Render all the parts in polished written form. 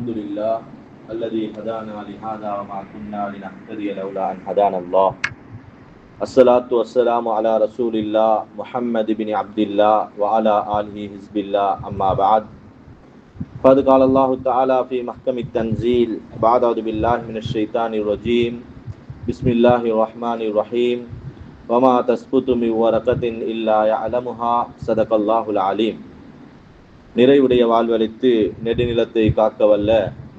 الحمد لله الذي هدانا لهذا وما كنا لنهتدي لولا أن هدانا الله. الصلاة والسلام على رسول الله محمد بن عبد الله وعلى آله حزب الله أما بعد. قد قال الله تعالى في محكم التنزيل بعد أعوذ بالله من الشيطان الرجيم بسم الله الرحمن الرحيم وما تسقط من ورقة إلا يعلمها صدق الله العليم. நிறைவுடைய வாழ்வழித்து நெடுநிலத்தை காக்கவல்ல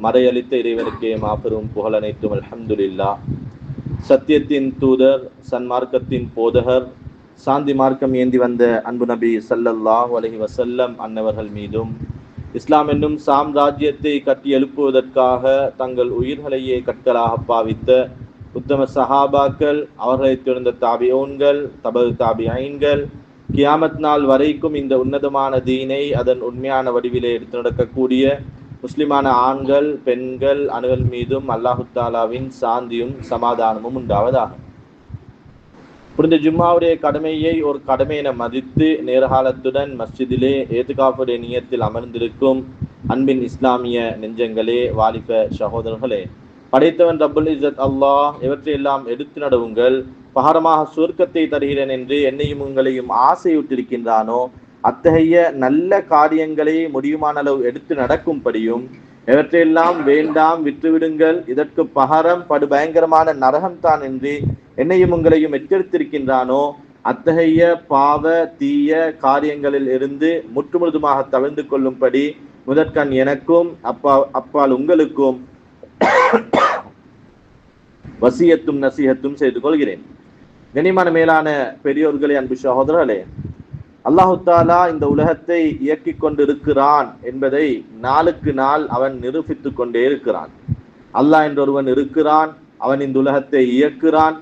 மறையளித்த இறைவனுக்கே மாபெரும் புகழ் அனைத்தும் அல்ஹம்துலில்லாஹ். சத்தியத்தின் தூதர் சன்மார்க்கத்தின் போதகர் சாந்தி மார்க்கம் ஏந்தி வந்த அன்பு நபி ஸல்லல்லாஹு அலைஹி வஸல்லம் அன்னவர்கள் மீதும் இஸ்லாம் என்னும் சாம்ராஜ்யத்தை கட்டி எழுப்புவதற்காக தங்கள் உயிர்களையே கற்களாக பாவித்த உத்தம சஹாபாக்கள், அவர்களை தொடர்ந்த தாபிஊன்கள், தபு தாபிஐன்கள், கியாமத் நாள் வரைக்கும் இந்த உன்னதமான தீனை அதன் உண்மையான வடிவிலே எடுத்து நடக்கக்கூடிய முஸ்லிமான ஆண்கள் பெண்கள் அனைவர் மீதும் அல்லாஹு தாலாவின் சாந்தியும் சமாதானமும் உண்டாவதாக. புரிந்த ஜும்மாவுடைய கடமையை ஒரு கடமை என மதித்து நேர்காலத்துடன் மஸ்ஜிதிலே ஏத்துகாஃபுடைய நியத்தில் அமர்ந்திருக்கும் அன்பின் இஸ்லாமிய நெஞ்சங்களே, வாலிப சகோதரர்களே, படைத்தவன் ரப்புல் இஸ்ஸத் அல்லாஹ் இவற்றையெல்லாம் எடுத்து நடவுங்கள், பகரமாக சுவர்க்கத்தை தருகிறேன் என்று என்னையும் உங்களையும் ஆசையுற்றிருக்கின்றானோ அத்தகைய நல்ல காரியங்களை முடியுமான அளவு எடுத்து நடக்கும்படியும், இவற்றையெல்லாம் வேண்டாம் விட்டுவிடுங்கள், இதற்கு பகரம் படு பயங்கரமான நரகம்தான் என்று என்னையும் உங்களையும் எச்சரித்திருக்கின்றானோ அத்தகைய பாவ தீய காரியங்களில் இருந்து முற்றுமுழுதுமாக தவிர்ந்து கொள்ளும்படி முதற்கண் எனக்கும் அப்பால் உங்களுக்கும் வசியத்தும் நசீஹத்தும் செய்து கொள்கிறேன். கனிமான மேலான பெரியோர்களே, அன்பு சகோதரர்களே, அல்லாஹு தாலா இந்த உலகத்தை இயக்கிக் கொண்டிருக்கிறான் என்பதை நாளுக்கு நாள் அவன் நிரூபித்துக் கொண்டே இருக்கிறான். அல்லாஹ் என்றொருவன் இருக்கிறான், அவன் இந்த உலகத்தை இயக்குகிறான்,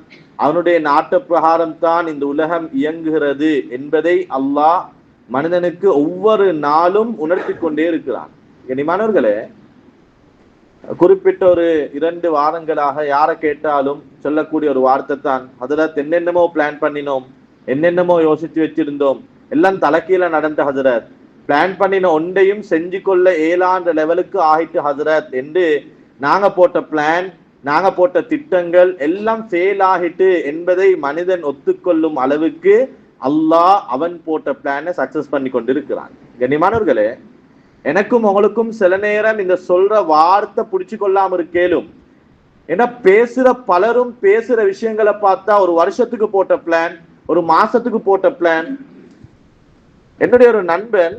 அவனுடைய நாட்டு பிரகாரம் தான் இந்த உலகம் இயங்குகிறது என்பதை அல்லாஹ் மனிதனுக்கு ஒவ்வொரு நாளும் உணர்த்தி கொண்டே இருக்கிறான். கனிமானவர்களே, குறிப்பிட்ட ஒரு 2 வாரங்களாக யாரை கேட்டாலும் சொல்லக்கூடிய ஒரு வார்த்தை தான், ஹஜரத் என்னென்னமோ பிளான் பண்ணினோம், என்னென்னமோ யோசிச்சு வச்சிருந்தோம், எல்லாம் தலைக்கீழ நடந்த ஹஜரத், பிளான் பண்ணின ஒன்றையும் செஞ்சு கொள்ள இயலாத லெவலுக்கு ஆகிட்டு ஹஜரத் என்று நாங்க போட்ட பிளான், நாங்க போட்ட திட்டங்கள் எல்லாம் ஃபெயில் ஆகிட்டு என்பதை மனிதன் ஒத்துக்கொள்ளும் அளவுக்கு அல்லாஹ் அவன் போட்ட பிளானை சக்சஸ் பண்ணி கொண்டிருக்கிறான். கண்ணியமானவர்களே, எனக்கும் உங்களுக்கும் சில நேரம் இந்த சொல்ற வார்த்தை பிடிச்சு கொள்ளாம இருக்கேலும், ஏன்னா பேசுற பலரும் பேசுற விஷயங்களை பார்த்தா ஒரு வருஷத்துக்கு போட்ட பிளான், ஒரு மாசத்துக்கு போட்ட பிளான். என்னுடைய ஒரு நண்பன்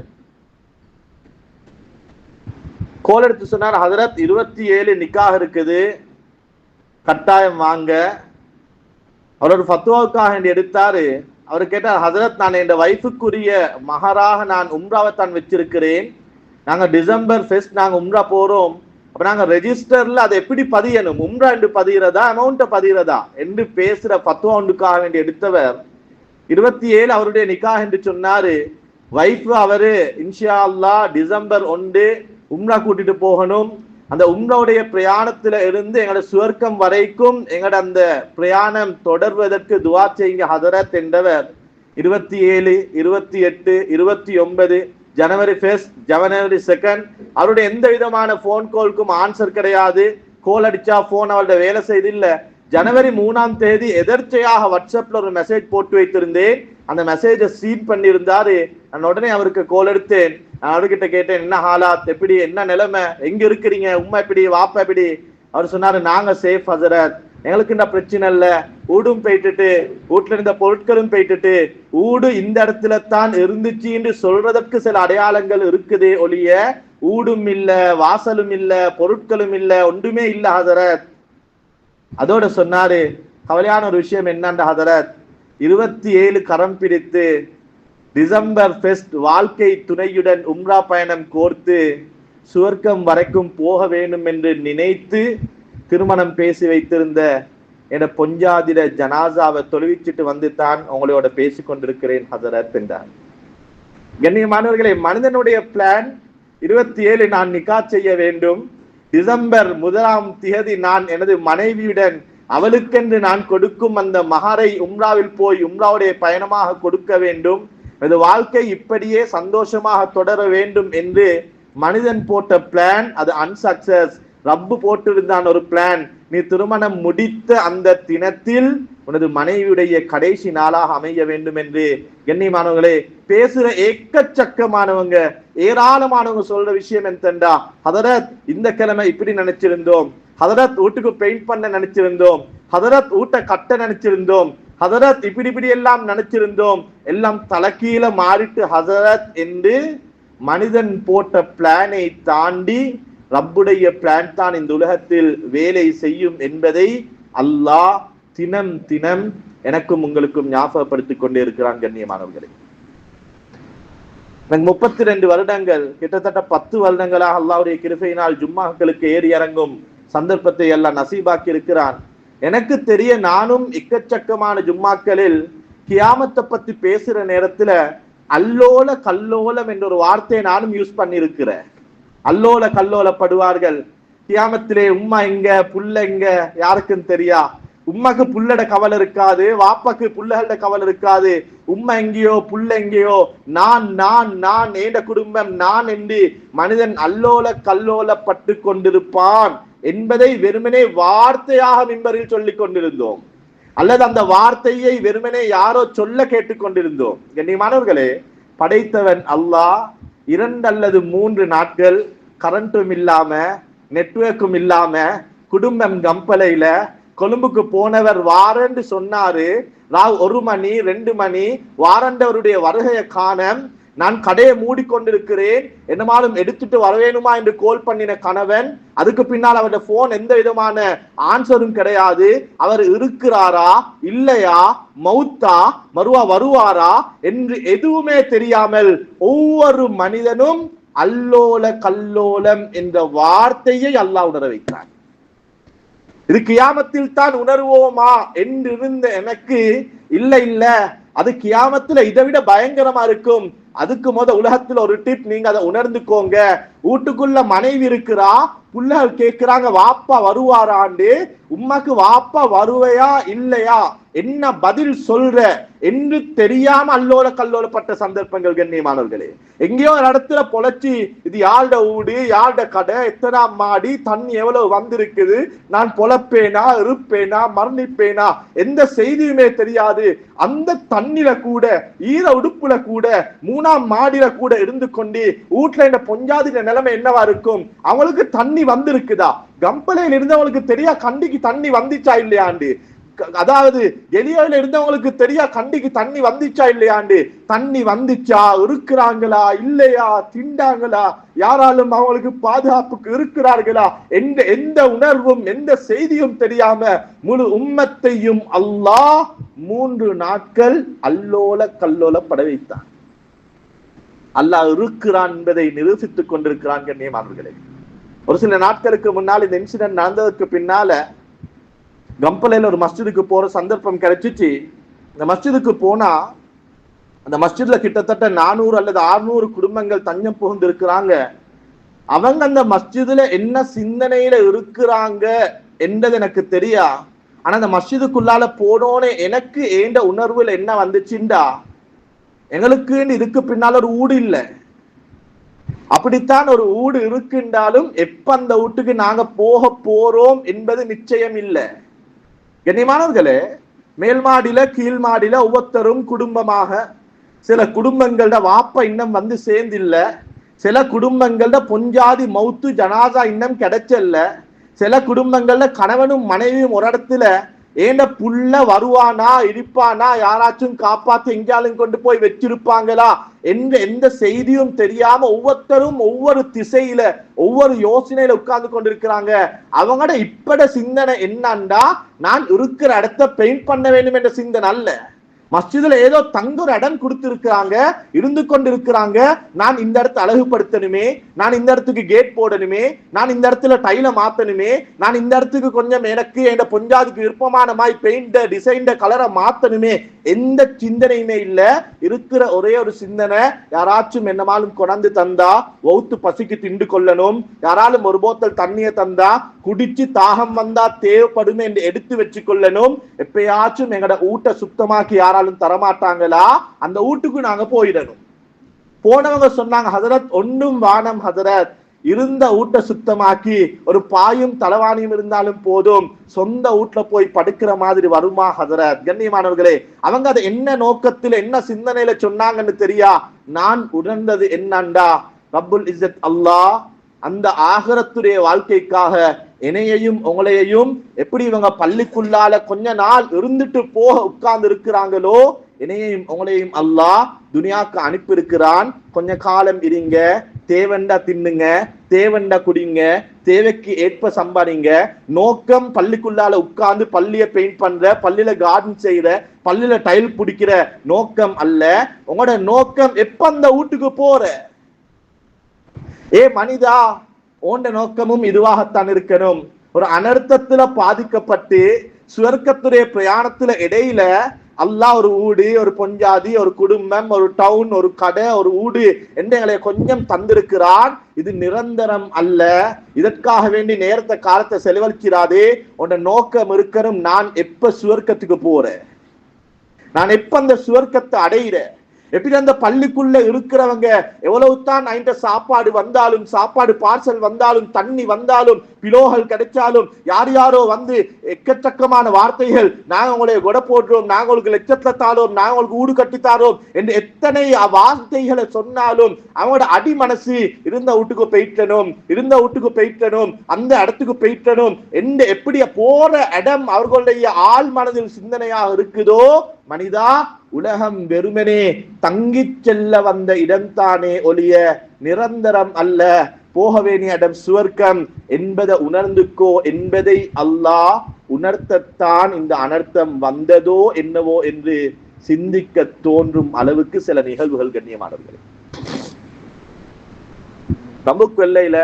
கோல் எடுத்து சொன்னார், ஹஜரத் 27 நிக்காஹ் இருக்குது, கட்டாயம் வாங்க. அவர் ஒரு ஃபத்வாவுக்காக எடுத்தாரு. அவர் கேட்டார், ஹஜரத் நான் என் வைஃபுக்குரிய மகராக நான் உம்ராவை தான் வச்சிருக்கிறேன், நாங்க டிசம்பர் ஃபெஸ்ட் நாங்க உம்ரா போறோம், அப்ப நாங்க ரெஜிஸ்டர்ல அதை எப்படி பதியணும், உம்ரா என்று பதிகிறதா அமௌண்ட்டை பதிகிறதா என்று பேசுற ஃபத்வா ஒன்றுக்காக வேண்டி எடுத்தவர் 27 அவருடைய நிக்காஹ் என்று சொன்னாரு. வைஃப் அவரு இன்ஷா அல்லாஹ் டிசம்பர் 1 உம்ரா கூட்டிட்டு போகணும், அந்த உம்ராவுடைய பிரயாணத்துல இருந்து எங்களோட சுவர்க்கம் வரைக்கும் எங்களோட அந்த பிரயாணம் தொடர்வதற்கு துவா செய்யுங்க ஹதரத் என்றவர் 27, 28, 29 ஜனவரி 1, ஜனவரி 2 அவருடைய எந்த விதமான போன் கால்க்கும் ஆன்சர் கிடையாது. கோல் அடிச்சா போன் அவருடைய வேலை செய்து இல்ல. ஜனவரி 3ஆம் தேதி எதர்ச்சையாக வாட்ஸ்அப்ல ஒரு மெசேஜ் போட்டு வைத்திருந்தேன், அந்த மெசேஜை சீன் பண்ணி இருந்தாரு. நான் உடனே அவருக்கு கோல் எடுத்தேன். நான் அவர்கிட்ட கேட்டேன், என்ன ஹாலாத், எப்படி, என்ன நிலைமை, எங்க இருக்கிறீங்க, உம்மா எப்படி, வாப்பா எப்படி? அவர் சொன்னாரு, நாங்க சேஃப் ஹசரத், எங்களுக்கு இந்த பிரச்சனை இல்ல, ஊடும் போயிட்டுட்டு வீட்டுல இருந்த பொருட்களும் போயிட்டுட்டு ஊடு இந்த இடத்துல தான் இருந்துச்சுன்னு சொல்றதற்கு சில அடையாளங்கள் இருக்குது ஒழிய ஊடும் இல்ல, வாசலும் இல்ல, பொருட்களும் இல்ல, ஒன்றுமே இல்ல ஹசரத். அதோட சொன்னாரு, கவலையான ஒரு விஷயம் என்னன்ற ஹசரத், 27 கரம் பிடித்து டிசம்பர் ஃபெஸ்ட் வாழ்க்கை துணையுடன் உம்ரா பயணம் கோர்த்து சுவர்க்கம் வரைக்கும் போக வேண்டும் என்று நினைத்து திருமணம் பேசி வைத்திருந்த என பொஞ்சாதிர ஜனாசாவை தொழுவிச்சிட்டு வந்து தான் உங்களோட பேசி கொண்டிருக்கிறேன் ஹசரத் என்றார். கண்ணியமானவர்களே, மனிதனுடைய பிளான் 27 நான் நிக்கா செய்ய வேண்டும், டிசம்பர் 1ஆம் தேதி நான் எனது மனைவியுடன் அவளுக்கென்று நான் கொடுக்கும் அந்த மகரை உம்ராவில் போய் உம்ராவுடைய பயணமாக கொடுக்க வேண்டும், எனது வாழ்க்கை இப்படியே சந்தோஷமாக தொடர வேண்டும் என்று மனிதன் போட்ட பிளான் அது அன்சக்சஸ். ரப்பு போட்டிருந்தான் ஒரு பிளான். நீ திருமணம் முடித்த அந்த தினத்தில் உனது மனைவியுடைய கடைசி நாளாக அமைய வேண்டும் என்று. கண்ணியமானவங்களே, பேசுற ஏக்கச்சக்கமானவங்க ஏராளமானவங்க சொல்ற விஷயம் என்னண்டா, ஹதரத் இந்த கிழமை இப்படி நினைச்சிருந்தோம், ஹதரத் வீட்டுக்கு பெயிண்ட் பண்ண நினைச்சிருந்தோம், ஹதரத் வீட்டை கட்ட நினைச்சிருந்தோம், ஹதரத் இப்படி இப்படி எல்லாம் நினைச்சிருந்தோம், எல்லாம் தலைகீழ மாறிட்டு ஹதரத் என்று மனிதன் போட்ட பிளானை தாண்டி ரப்புடைய பிளான் தான் இந்த உலகத்தில் வேலை செய்யும் என்பதை அல்லாஹ் தினம் தினம் எனக்கும் உங்களுக்கும் ஞாபகப்படுத்திக் கொண்டே இருக்கிறான். கண்ணியமானவர்களே, 32 வருடங்கள், கிட்டத்தட்ட 10 வருடங்களாக அல்லாஹ்வுடைய கிருபையினால் ஜும்மாக்களுக்கு ஏறி இறங்கும் சந்தர்ப்பத்தை எல்லாம் நசீபாக்கி இருக்கிறான். எனக்கு தெரிய நானும் எக்கச்சக்கமான ஜும்மாக்களில் கியாமத்தை பத்தி பேசுற நேரத்துல அல்லோல கல்லோலம் என்ற ஒரு வார்த்தையை நானும் யூஸ் பண்ணி இருக்கிறேன். அல்லோல கல்லோலப்படுவார்கள். கியாமத்திலே உம்மா எங்க புள்ள எங்க யாருக்கும் தெரியா. உம்மாக்கு புள்ளட கவலை இருக்காது, வாப்பாக்கு புள்ளகளோட கவலை இருக்காது. உம்மா எங்கேயோ புள்ள எங்கேயோ, நான் நான் நான் ஏண்ட குடும்பம் நான் என்று மனிதன் அல்லோல கல்லோலப்பட்டு கொண்டிருப்பான் என்பதை வெறுமனே வார்த்தையாக மிம்பரில் சொல்லிக் கொண்டிருந்தோம், அல்லது அந்த வார்த்தையை வெறுமனே யாரோ சொல்ல கேட்டுக் கொண்டிருந்தோம். கண்ணியமானவர்களே, படைத்தவன் அல்லாஹ் 2 அல்லது 3 நாட்கள் கரண்ட்டும் இல்லாம நெட்வொர்க்கும் இல்லாம குடும்பம் கம்பளையில கொழும்புக்கு போனவர் வாரன்னு சொன்னாரு. 1 மணி 2 மணி வாரண்டவருடைய வருகையை காண நான் கடையை மூடிக்கொண்டிருக்கிறேன், என்னமாலும் எடுத்துட்டு வரவேணுமா என்று கோல் பண்ணின கணவன், அதுக்கு பின்னால் அவருடைய போன் எந்த விதமான ஆன்சரும் கிடையாது. அவர் இருக்கிறாரா இல்லையா, மௌத்தா மறுவா வருவாரா என்று எதுவுமே தெரியாமல் ஒவ்வொரு மனிதனும் அல்லோல கல்லோலம் என்ற வார்த்தையை அல்லாஹ் உணர வைத்தார். இது கியாமத்தில் தான் உணர்வோமா என்று இருந்த எனக்கு, இல்ல இல்ல அது கியாமத்துல இதை விட பயங்கரமா இருக்கும். அதுக்கு உலகத்துல ஒரு டிப், நீங்க அதை உணர்ந்துக்கோங்க. வீட்டுக்குள்ள மனைவி இருக்கிறா, புள்ளகள் கேட்கிறாங்க வாப்பா வருவாராண்டு. உம்மாக்கு வாப்பா வருவையா இல்லையா, என்ன பதில் சொல்ற என்று தெரியாம அல்லோல கல்லோலப்பட்ட சந்தர்ப்பங்கள். கண்ணியமானவர்களே, எங்கேயோ ஒரு இடத்துல பொழைச்சி இது யாருட வீடு யாருட கடை எத்தனாம் மாடி தண்ணி எவ்வளவு வந்திருக்குது, நான் பொழப்பேனா இருப்பேனா மரணிப்பேனா எந்த செய்தியுமே தெரியாது. அந்த தண்ணில கூட ஈர உடுப்புல கூட 3ஆம் மாடியில கூட இருந்து கொண்டு வீட்டுல இந்த பொஞ்சாதின நிலைமை என்னவா இருக்கும். அவங்களுக்கு தண்ணி வந்திருக்குதா, கம்பளையில் இருந்தவங்களுக்கு தெரியா கண்டிக்கு தண்ணி வந்துச்சா இல்லையாண்டு, அதாவது எலியால இருந்தவங்களுக்கு தெரியா கண்டிக்கு தண்ணி வந்துச்சா இல்லையாண்டு, தண்ணி வந்துச்சா இருக்கிறாங்களா இல்லையா திண்டாங்களா யாராலும் அவங்களுக்கு பாதுகாப்புக்கு இருக்கிறார்களா என்ற எந்த உணர்வும் எந்த செய்தியும் தெரியாம முழு உம்மத்தையும் அல்லாஹ் 3 நாட்கள் அல்லோல கல்லோலப்பட வைத்தான். அல்லாஹ் இருக்கிறான் என்பதை நிரூபித்துக் கொண்டிருக்கிறான். கண்ணியமானவர்களே, ஒரு சில நாட்களுக்கு முன்னால் இந்த இன்சிடென்ட் நடந்ததுக்கு பின்னால கம்பளையில ஒரு மஸ்ஜிதுக்கு போற சந்தர்ப்பம் கிடைச்சிச்சு. இந்த மஸ்ஜிதுக்கு போனா அந்த மஸ்ஜித்ல கிட்டத்தட்ட 400 அல்லது 600 குடும்பங்கள் தஞ்சம் புகுந்து இருக்கிறாங்க. அவங்க அந்த மஸ்ஜிதுல என்ன சிந்தனையில இருக்கிறாங்க என்றது எனக்கு தெரியா. ஆனா அந்த மஸ்ஜிதுக்குள்ளால போனோனே எனக்கு ஏண்ட உணர்வுல என்ன வந்துச்சுண்டா, எங்களுக்கு இதுக்கு பின்னால ஒரு ஊடு இல்லை, அப்படித்தான் ஒரு ஊடு இருக்குன்றாலும் எப்ப அந்த வீட்டுக்கு நாங்க போக போறோம் என்பது நிச்சயம் இல்லை. கண்ணியமானவர்களே, மேல் மாடியில கீழ் மாடியில ஒவ்வொருத்தரும் குடும்பமாக, சில குடும்பங்களோட வாப்ப இன்னும் வந்து சேர்ந்தில்ல, சில குடும்பங்களோட பொஞ்சாதி மௌத்து ஜனாசா இன்னும் கிடைச்சல்ல, சில குடும்பங்கள்ல கணவனும் மனைவியும் ஒரு இடத்துல ஏண்ட புள்ள வருவானா இருப்பானா யாராச்சும் காப்பாத்தி எங்கேயாலும் கொண்டு போய் வச்சிருப்பாங்களா என்ற எந்த செய்தியும் தெரியாம ஒவ்வொருத்தரும் ஒவ்வொரு திசையில ஒவ்வொரு யோசனையில உட்கார்ந்து கொண்டிருக்கிறாங்க. அவங்களோட இப்பட சிந்தனை என்னண்டா, நான் இருக்கிற இடத்த பெயிண்ட் பண்ண வேண்டும் என்ற சிந்தனை அல்ல. மஸ்ஜிதுல ஏதோ தங்க ஒரு இடம் கொடுத்திருக்கிறாங்க, இருந்து கொண்டிருக்கிறாங்க, நான் இந்த இடத்தை அழகுபடுத்தணுமே, நான் இந்த இடத்துக்கு கேட் போடணுமே, நான் இந்த இடத்துல டைல மாத்தணுமே, நான் இந்த இடத்துக்கு கொஞ்சம் எனக்கு என் பொஞ்சாதிக்கு விருப்பமான மாதிரி பெயிண்ட் டிசைன் கலரை மாத்தணுமே, எந்த சிந்தனையுமே இல்ல. இருக்கிற ஒரே ஒரு சிந்தனை, யாராச்சும் என்னமாலும் கொண்டாந்து தந்தா ஒவுத்து பசிக்கு திண்டு கொள்ளணும், யாராலும் ஒரு போத்தல் தண்ணியை தந்தா குடிச்சு தாகம் வந்தா தேவைப்படுமே என்று எடுத்து வச்சு கொள்ளணும். எப்பயாச்சும் எங்கட ஊட்ட சுத்தமாக்கி யாராலும் தரமாட்டாங்களா, அந்த வீட்டுக்கு நாங்க போயிடணும். போனவங்க சொன்னாங்க, ஹதரத் ஒன்றும் வானம் ஹதரத், இருந்த வீட்டை சுத்தமாக்கி ஒரு பாயும் தலவாணியும் இருந்தாலும் போதும், சொந்த வீட்டுல போய் படுக்கிற மாதிரி வருமா ஹதரத்? கண்ணியமானவர்களே, அவங்க அதை என்ன நோக்கத்துல என்ன சிந்தனையில சொன்னாங்கன்னு தெரியா? நான் உணர்ந்தது என்னண்டா, ரப்புல் இஸ்ஸத் அல்லாஹ் அந்த ஆகிரத்துடைய வாழ்க்கைக்காக என்னையையும் உங்களையையும் எப்படி இவங்க பள்ளிக்குள்ளால கொஞ்ச நாள் இருந்துட்டு போக உட்கார்ந்து இருக்கிறாங்களோ, என்னையையும் உங்களையும் அல்லாஹ் துனியாக்கு அனுப்பி இருக்கிறான். கொஞ்ச காலம் இருங்க, தேவண்டா தின்னுங்க, தேவண்டா குடிங்க, தேவைக்கு ஏற்ப சம்பாதிங்க. நோக்கம் பள்ளிக்குள்ளால உட்கார்ந்து பள்ளிய பெயிண்ட் பண்ற, பள்ளியில கார்டன் செய்யற, பள்ளியில டைல் பிடிக்கிற நோக்கம் அல்ல. உங்களோட நோக்கம் எப்ப அந்த வீட்டுக்கு போற, ஏ மனிதா, ஓண்ட நோக்கமும் இதுவாகத்தான் இருக்கணும். ஒரு அனர்த்தத்துல பாதிக்கப்பட்டு சுவர்க்கத்துடைய பிரயாணத்துல இடையில அல்லாஹ் ஒரு ஊடு, ஒரு பொஞ்சாதி, ஒரு குடும்பம், ஒரு டவுன், ஒரு கடை, ஒரு ஊடு எங்களை கொஞ்சம் தந்திருக்கிறான். இது நிரந்தரம் அல்ல. இதற்காக வேண்டி நேரத்தை காலத்தை செலவழிக்கிறாதே. உன்ன நோக்கம் இருக்கணும், நான் எப்ப சுவர்க்கத்துக்கு போறேன், நான் எப்ப அந்த சுவர்க்கத்தை அடையிறேன். எப்படி அந்த பள்ளிக்குள்ள இருக்கிறவங்க எவ்வளவு தான் சாப்பாடு வந்தாலும், சாப்பாடு பார்சல் வந்தாலும், தண்ணி வந்தாலும், பிலோகள் கிடைச்சாலும், யார் யாரோ வந்து எக்கச்சக்கமான வார்த்தைகள், நாங்க உங்களை கொடை போடுறோம், நாங்க உங்களுக்கு லட்சத்துல தாரோம், நாங்க உங்களுக்கு ஊடு கட்டித்தாரோம் என்று எத்தனை வார்த்தைகளை சொன்னாலும் அவங்களோட அடி மனசு இருந்த வீட்டுக்கு போயிட்டனும், இருந்த வீட்டுக்கு போயிட்டனும், அந்த இடத்துக்கு போயிட்டனும் என்று எப்படி போற இடம் அவர்களுடைய ஆள் மனதில் சிந்தனையாக இருக்குதோ, மனிதா, உலகம் வெறுமனே தங்கிச் செல்ல வந்த இடம்தானே ஒழிய நிரந்தரம் அல்ல. போக வேண்டிய இடம் சுவர்க்கம் என்பதை உணர்ந்துக்கோ என்பதை அல்லாஹ் உணர்த்தத்தான் இந்த அனர்த்தம் வந்ததோ என்னவோ என்று சிந்திக்க தோன்றும் அளவுக்கு சில நிகழ்வுகள் கண்ணியமானவர்கள். நமக்கு எல்லையில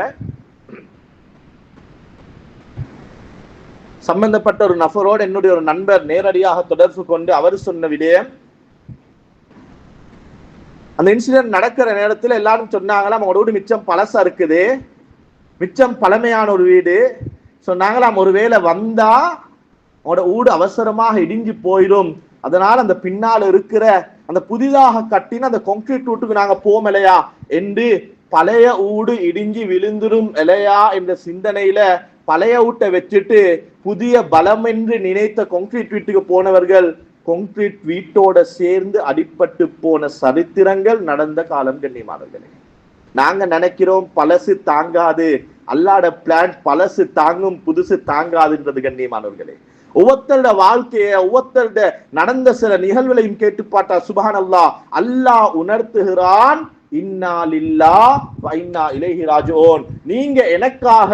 சம்பந்தப்பட்ட ஒரு நபரோடு என்னுடைய ஒரு நண்பர் நேரடியாக தொடர்பு கொண்டு அவர் சொன்ன விடயம், அந்த இன்சிடென்ட் நடக்கிற நேரத்தில் எல்லாரும் சொன்னாங்களாம், அவங்களோட வீடு மிச்சம் பழசா இருக்குது, மிச்சம் பழமையான ஒரு வீடு. சொன்னாங்களாம், ஒருவேளை வந்தா அவங்களோட வீடு அவசரமாக இடிஞ்சு போயிடும், அதனால அந்த பின்னால் இருக்கிற அந்த புதிதாக கட்டின அந்த கான்கிரீட் வீட்டுக்கு நாங்க போமலையா என்று, பழைய வீடு இடிஞ்சு விழுந்துரும் இல்லையா என்ற சிந்தனையில பழைய வீட்டை வச்சுட்டு புதிய பலம் என்று நினைத்த கான்கிரீட் வீட்டுக்கு போனவர்கள் கான்கிரீட் வீட்டோட சேர்ந்து அடிபட்டு போன சரித்திரங்கள் நடந்த காலம் கண்ணியமானவர்களே. நாங்க நினைக்கிறோம் பழசு தாங்காது, அல்லாட பிளான் பழசு தாங்கும், புதுசு தாங்காதுன்றது கண்ணியமானவர்களே. ஒவ்வொருத்தருட வாழ்க்கைய, ஒவ்வொருத்தருட நடந்த சில நிகழ்வுகளையும் கேட்டு பார்த்தா சுப்ஹானல்லாஹ், அல்லாஹ் உணர்த்துகிறான், இன்னா லில்லாஹ் வ இன்னா இலைஹி ராஜிஊன். நீங்க எனக்காக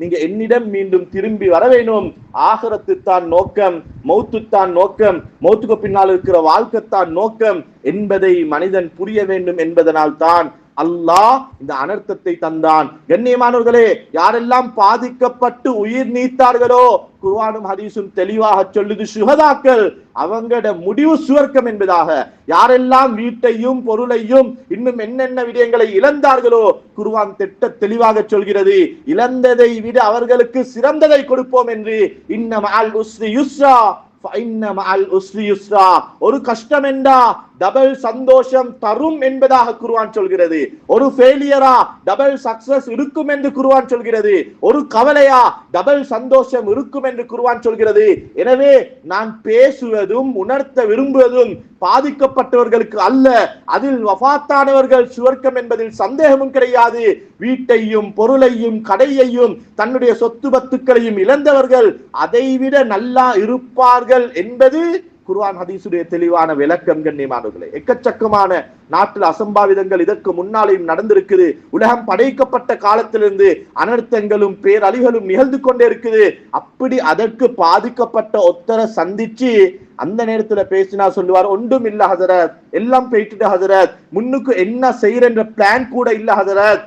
நீங்க என்னிடம் மீண்டும் திரும்பி வர வேண்டும். ஆகிரத்து தான் நோக்கம், மௌத்து தான் நோக்கம், மௌத்துக்கு பின்னால் இருக்கிற வாழ்க்கை தான் நோக்கம் என்பதை மனிதன் புரிய வேண்டும் என்பதனால் தான் அல்லாஹ் இந்த அனர்த்தத்தை தந்தான். கண்ணியமானவர்களே, யாரெல்லாம் பாதிக்கப்பட்டு உயிர் நீத்தார்களோ, குர்ஆனும் ஹதீஸும் தெளிவாக சொல்லுது, சுஹதாக்கள் அவங்களோட முடிவு சுவர்க்கம் என்பதாக. யாரெல்லாம் வீட்டையும் பொருளையும் இன்னும் என்னென்ன விடயங்களை இழந்தார்களோ, குர்ஆன் திட்ட தெளிவாக சொல்கிறது, இழந்ததை விட அவர்களுக்கு சிறந்ததை கொடுப்போம் என்று. இன்ன மஅல் உஸ்ரி யுஸ்ரா ஃபஇன்ன மஅல் உஸ்ரி யுஸ்ரா. ஒரு கஷ்டம் என்றா டபுள் சந்தோஷம் தரும் என்பதாக குர்ஆன் சொல்கிறது. ஒரு ஃபெயிலியரா டபுள் சக்சஸ் இருக்கும் என்று குர்ஆன் சொல்கிறது. ஒரு கவலையா டபுள் சந்தோஷம் இருக்கும் என்று குர்ஆன் சொல்கிறது. எனவே நான் பேசுவதும் உணர்த்த விரும்புவதும் பாதிக்கப்பட்டவர்களுக்கு அல்ல, அதில் வஃபாத்தானவர்கள் சுவர்க்கம் என்பதில் சந்தேகமும் கிடையாது. வீட்டையும் பொருளையும் கடையையும் தன்னுடைய சொத்து பத்துக்களையும் இழந்தவர்கள் அதைவிட நல்லா இருப்பார்கள் என்பது குர்ஆன் ஹதீஸுடைய தெளிவான விளக்கம் கண்ணியமானவர்களே. எக்கச்சக்கமான நாட்டில் அசம்பாவிதங்கள் இதற்கு முன்னாலேயும் நடந்திருக்குது. உலகம் படைக்கப்பட்ட காலத்திலிருந்து அனர்த்தங்களும் பேரழிகளும் நிகழ்ந்து கொண்டே இருக்குது. அப்படி அதற்கு பாதிக்கப்பட்ட ஒத்தரை சந்திச்சு அந்த நேரத்துல பேசினா சொல்லுவார், ஒன்றும் இல்ல ஹதரத், எல்லாம் போயிட்டு ஹதரத், முன்னுக்கு என்ன செய்யற பிளான் கூட இல்ல ஹதரத்,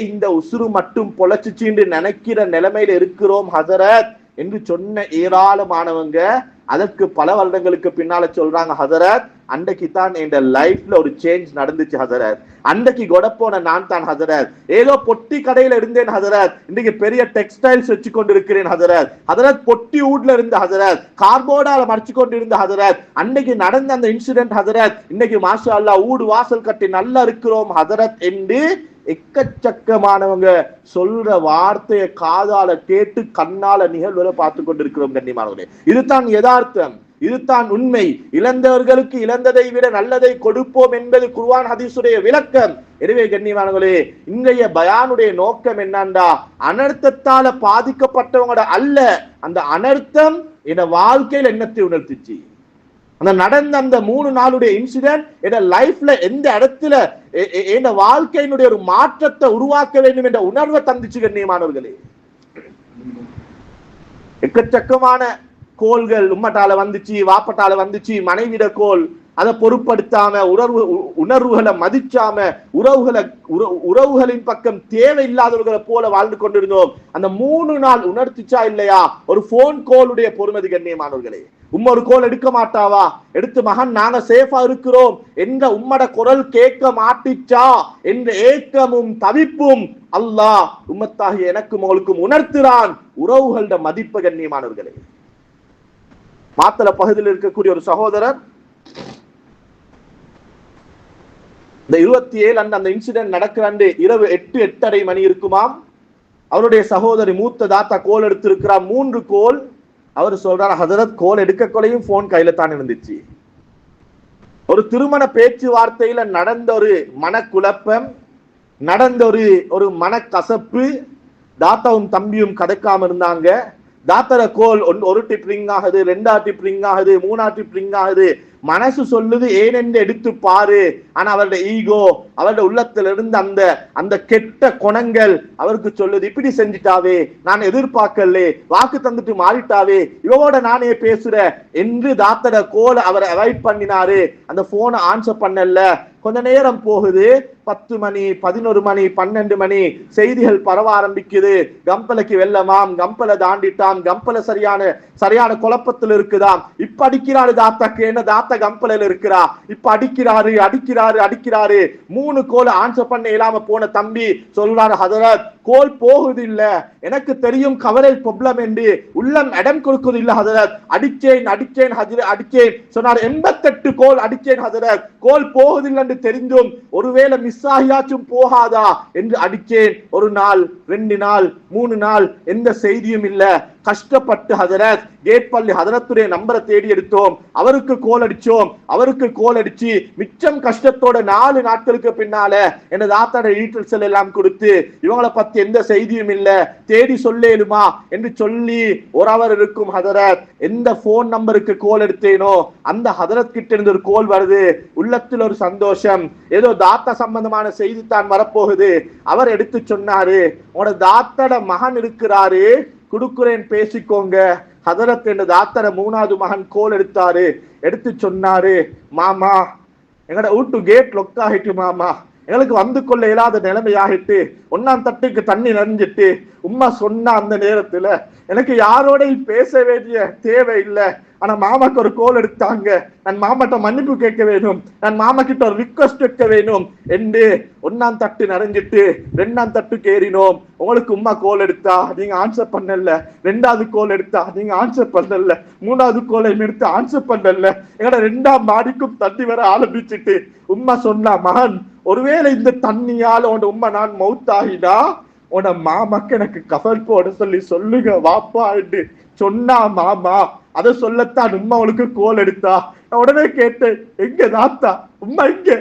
இந்த உசுறு மட்டும் பொழைச்சிச்சு நினைக்கிற நிலைமையில இருக்கிறோம் ஹதரத் என்று சொன்ன ஏராளமானவங்க அதற்கு பல வருடங்களுக்கு பின்னால சொல்றாங்க, ஹசரத் அன்றைக்கு தான் என் லைஃப்ல ஒரு சேஞ்ச் நடந்துச்சு ஹசரத். அன்றைக்கு கொடப்போன நான் தான் ஹசரத். ஏதோ பொட்டி கடையில இருந்தேன் ஹசரத், இன்னைக்கு பெரிய டெக்ஸ்டைல்ஸ் வச்சு கொண்டிருக்கிறேன் ஹசரத். ஹசரத் பொட்டி ஊட்ல இருந்த ஹசரத், கார்போர்டால மறைச்சு கொண்டு இருந்த ஹசரத். அன்னைக்கு நடந்த அந்த இன்சிடென்ட் ஹசரத், இன்னைக்கு மாஷா அல்லாஹ் ஊடு வாசல் கட்டி நல்லா இருக்கிறோம் ஹசரத் என்று எக்கச்சக்கமானவங்க சொல்ற வார்த்தையை காதால கேட்டு கண்ணால நிகழ்வுகளை பார்த்து கொண்டிருக்கிறோம் கண்ணியமானவர்களே. இதுதான் யதார்த்தம், இதுதான் உண்மை. இழந்தவர்களுக்கு இழந்ததை விட நல்லதை கொடுப்போம் என்பது குர்ஆன் ஹதீஸுடைய விளக்கம். எனவே கண்ணியமானவர்களே, இன்றைய பயானுடைய நோக்கம் என்னண்டா, அனர்த்தத்தால பாதிக்கப்பட்டவங்களோட அல்ல, அந்த அனர்த்தம் என் வாழ்க்கையில் என்னத்தை உணர்த்துச்சு, அந்த நடந்த அந்த 3 நாளுடைய இன்சிடென்ட் என் லைஃப்ல எந்த இடத்துல என் வாழ்க்கையினுடைய ஒரு மாற்றத்தை உருவாக்க வேண்டும் என்ற உணர்வை தந்துச்சு கண்ணியமானவர்களே. எக்கச்சக்கமான கோள்கள் உம்மட்டால வந்துச்சு, வாப்பட்டால வந்துச்சு, மனைவிட கோல், அதை பொருட்படுத்தாம உணர்வுகளை மதிச்சாம உறவுகளின் பக்கம் தேவையில்லாதவர்களை போல வாழ்ந்து கொண்டிருந்தோம். அந்த 3 நாள் உணர்த்திச்சா இல்லையா ஒரு போன் கோலுடைய பொறுமதி கண்ணியமானவர்களே. ஒரு கோல் எடுக்க மாட்டாவா, எடுத்து மகன் நாங்க சேஃபா இருக்கிறோம் என்ற உம்மட குரல் கேட்க மாட்டிச்சா என்ற ஏக்கமும் தவிப்பும் அல்லாஹ் உம்மத்தாகிய எனக்கும் உங்களுக்கும் உணர்த்துறான் உறவுகளோட மதிப்பு கண்ணியமானவர்களே. மாத்தள பகுதியில் இருக்கக்கூடிய ஒரு சகோதரர், இந்த 27 அந்த இன்சிடென்ட் நடக்கிறாண்டு இரவு 8:30 மணி இருக்குமாம். அவருடைய சகோதரி மூத்த தாத்தா கோல் எடுத்திருக்கிறார், 3 கோல். அவர் சொல்றார், ஹசரத் கோல் எடுக்க கொலையும் போன் கையில தான் இருந்துச்சு. ஒரு திருமண பேச்சுவார்த்தையில நடந்த ஒரு மனக்குழப்பம், நடந்த ஒரு மனக்கசப்பு, தாத்தாவும் தம்பியும் கதைக்காம இருந்தாங்க. தாத்தர கோல் ஒரு டிப் ரிங் ஆகுது, 2 டிப் ரிங் ஆகுது, 3 டிப் ரிங் ஆகுது. மனசு சொல்லுது ஏனென்று எடுத்து பாரு. ஆனா அவருடைய ஈகோ, அவருடைய உள்ளத்துல இருந்து அந்த கெட்ட குணங்கள் அவருக்கு சொல்லுது, இப்படி செஞ்சுட்டாவே, நான் எதிர்பார்க்கல, வாக்கு தந்துட்டு மாறிட்டாவே, இவவோட நானே பேசுற என்று தாத்தட கோல் அவரை அவாய்ட் பண்ணினாரு. அந்த போனை ஆன்சர் பண்ணல. கொஞ்ச நேரம் போகுது, 10 மணி, 11 மணி, 12 மணி, செய்திகள் பரவ ஆரம்பிக்குது. கம்பலைக்கு வெள்ளமாம், கம்பலை தாண்டிட்டாம், கம்பல சரியான குழப்பத்தில் இருக்குதாம். இப்ப அடிக்கிறாரு தாத்தாக்கு, என்ன தாத்தா கம்பலையில இருக்கிறா, இப்ப அடிக்கிறாரு 3 கோல் ஆன்சர் பண்ண இல்லாம போன தம்பி சொல்றாரு, ஹதரத் கோல் போகுது இல்ல, எனக்கு தெரியும் கவரேஜ் ப்ராப்ளம் என்று, உள்ளம் இடம் கொடுக்குது இல்ல ஹதரத், அடிச்சேன் சொன்னார். 88 கோல் அடிச்சேன் ஹதரத், கோல் போகுதில்லை என்று தெரிந்தும் ஒருவேளை மிஸ் ஆகியாச்சும் போகாதா என்று அடிச்சேன். 1 நாள், 2 நாள், 3 நாள், எந்த செய்தியும் இல்ல. கஷ்டப்பட்டு ஹதரத் கேட் பள்ளி ஹதரத்துடைய நம்பரை தேடி எடுத்தோம், அவருக்கு கோல் அடிச்சு மிச்சம் கஷ்டத்தோட 4 நாட்களுக்கு பின்னால என்ன தாத்தாட டீட்டெயில்ஸ் எல்லாம் கொடுத்து, இவங்களை பத்தி எந்த செய்தியும் இல்ல, தேடி சொல்லேலுமா என்று சொல்லி 1 ஹவர் இருக்கும் ஹதரத். எந்த போன் நம்பருக்கு கோல் எடுத்தேனோ அந்த ஹதரத் கிட்ட இருந்து ஒரு கோல் வருது. உள்ளத்தில் ஒரு சந்தோஷம், ஏதோ தாத்தா சம்பந்தமான செய்தி தான் வரப்போகுது. அவர் எடுத்து சொன்னாரு, உங்களோட தாத்தாட மகன் இருக்கிறாரு, குடுக்குறேன் பேசிக்கோங்க. ஹதரத் என்ற தாத்தர 3வது மகன் கோல் எடுத்து சொன்னாரு, மாமா எங்கட வீட்டு கேட் லொக் ஆகிட்டு மாமா, எங்களுக்கு வந்து கொள்ள இயலாத நிலைமையாகிட்டு, 1ஆம் தட்டுக்கு தண்ணி நனைஞ்சிட்டு. உம்மா சொன்ன அந்த நேரத்துல எனக்கு யாரோட பேச வேண்டிய தேவை இல்லை. ஆனா மாமாக்கு ஒரு கோல் எடுத்தாங்க, நான் மாமாட்ட மன்னிப்பு கேட்க வேணும், நான் மாமா கிட்ட ஒரு ரிக்வஸ்ட் வைக்க வேணும் என்று 1ஆம் தட்டு நனைஞ்சிட்டு 2ஆம் தட்டுக்கு ஏறினோம். உங்களுக்கு உம்மா கோல் எடுத்தா நீங்க ஆன்சர் பண்ணல, 2வது கோல் எடுத்தா நீங்க ஆன்சர் பண்ணல, 3வது கோலை எடுத்து ஆன்சர் பண்ணல. எங்கட 2ஆம் மாடிக்கும் தண்ணி வர ஆரம்பிச்சுட்டு உம்மா சொன்னா, மகன் ஒருவேளை இந்த தண்ணியால உன் உம்மா நான் மௌத்தாகினா உன மாமாக்கு எனக்கு கஃன் போட சொல்லுங்க வாப்பா என்று சொன்னா மாமா. அதை சொல்லத்தான் உம்மா அவளுக்கு கோல் எடுத்தா. நான் உடனே கேட்டேன், எங்க தாத்தா, உம்மா எங்க?